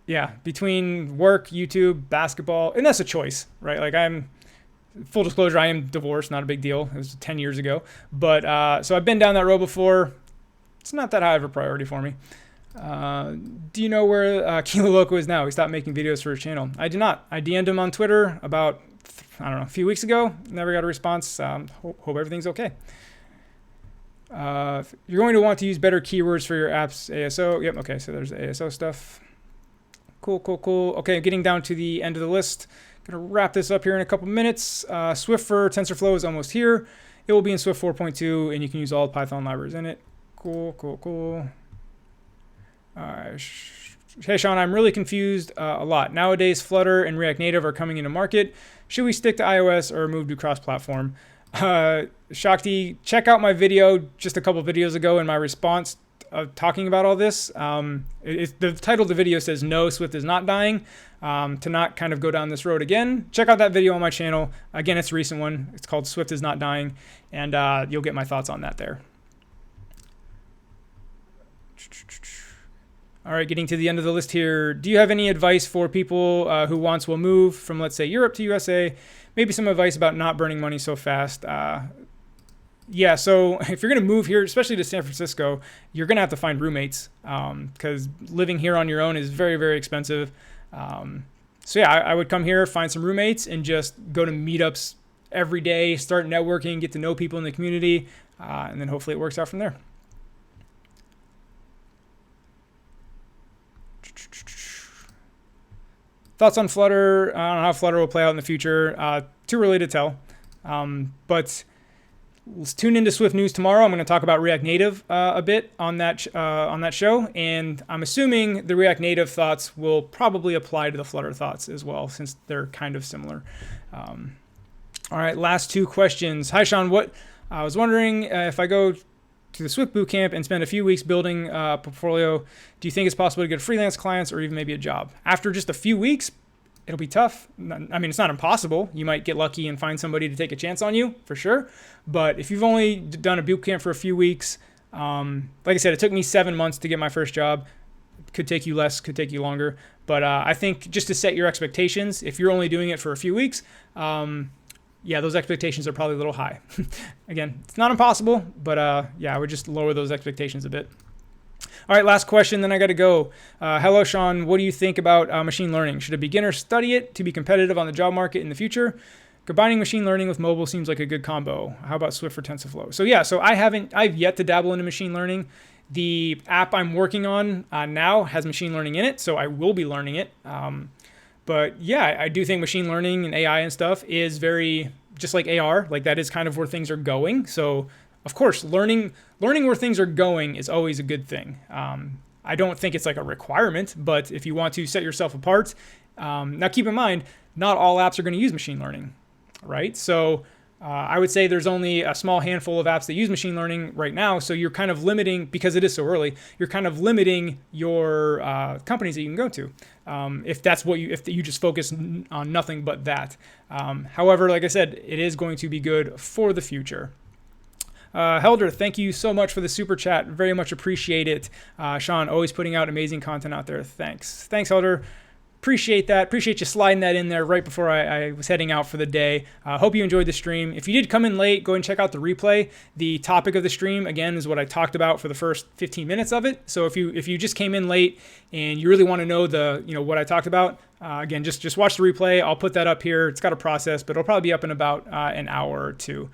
Yeah, between work, YouTube, basketball, and that's a choice, right? Like full disclosure, I am divorced, not a big deal. It was 10 years ago. But so I've been down that road before. It's not that high of a priority for me. Do you know where Kilo Loco is now? He stopped making videos for his channel. I do not. I DM'd him on Twitter about, a few weeks ago. Never got a response. Hope everything's okay. You're going to want to use better keywords for your app's ASO. Yep, okay, so there's the ASO stuff. Cool. Okay, getting down to the end of the list. Gonna wrap this up here in a couple minutes. Swift for TensorFlow is almost here. It will be in Swift 4.2, and you can use all Python libraries in it. Cool. Hey, Sean, I'm really confused a lot. Nowadays, Flutter and React Native are coming into market. Should we stick to iOS or move to cross-platform? Shakti, check out my video just a couple videos ago in my response talking about all this. The title of the video says, no, Swift is not dying. To not kind of go down this road again, check out that video on my channel. Again, it's a recent one. It's called Swift is not dying, and you'll get my thoughts on that there. All right, getting to the end of the list here. Do you have any advice for people who will move from, let's say, Europe to USA? Maybe some advice about not burning money so fast. Yeah, so if you're going to move here, especially to San Francisco, you're going to have to find roommates because living here on your own is very, very expensive. So yeah, I would come here, find some roommates, and just go to meetups every day, start networking, get to know people in the community, and then hopefully it works out from there. Thoughts on Flutter? I don't know how Flutter will play out in the future. Too early to tell. But let's tune into Swift News tomorrow. I'm going to talk about React Native a bit on that show, and I'm assuming the React Native thoughts will probably apply to the Flutter thoughts as well, since they're kind of similar. All right, last 2 questions. Hi, Sean. I was wondering if I go to the Swift Bootcamp and spend a few weeks building a portfolio, do you think it's possible to get freelance clients or even maybe a job? After just a few weeks, it'll be tough. I mean, it's not impossible. You might get lucky and find somebody to take a chance on you, for sure. But if you've only done a bootcamp for a few weeks, like I said, it took me 7 months to get my first job. Could take you less, could take you longer. But I think just to set your expectations, if you're only doing it for a few weeks, yeah, those expectations are probably a little high. Again, it's not impossible, but yeah, I would just lower those expectations a bit. All right, last question, then I got to go. Hello, Sean. What do you think about machine learning? Should a beginner study it to be competitive on the job market in the future? Combining machine learning with mobile seems like a good combo. How about Swift for TensorFlow? So yeah, I've yet to dabble into machine learning. The app I'm working on now has machine learning in it, so I will be learning it. But yeah, I do think machine learning and AI and stuff is very, just like AR, like that is kind of where things are going. So of course, learning where things are going is always a good thing. I don't think it's like a requirement, but if you want to set yourself apart, now keep in mind, not all apps are going to use machine learning, right? So I would say there's only a small handful of apps that use machine learning right now. So you're kind of limiting, because it is so early, you're kind of limiting your companies that you can go to. If that's what if you just focus on nothing but that. However, like I said, it is going to be good for the future. Helder, thank you so much for the super chat. Very much appreciate it. Sean, always putting out amazing content out there. Thanks, Helder. Appreciate that. Appreciate you sliding that in there right before I was heading out for the day. Hope you enjoyed the stream. If you did come in late, go and check out the replay. The topic of the stream, again, is what I talked about for the first 15 minutes of it. So if you just came in late and you really want to know what I talked about, again, just watch the replay. I'll put that up here. It's got a process, but it'll probably be up in about an hour or two.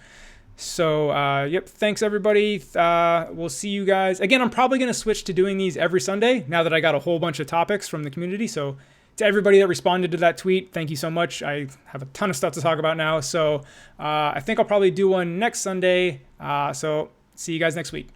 So, yep, thanks everybody. We'll see you guys. Again, I'm probably going to switch to doing these every Sunday now that I got a whole bunch of topics from the community. So to everybody that responded to that tweet, thank you so much. I have a ton of stuff to talk about now. So I think I'll probably do one next Sunday. So see you guys next week.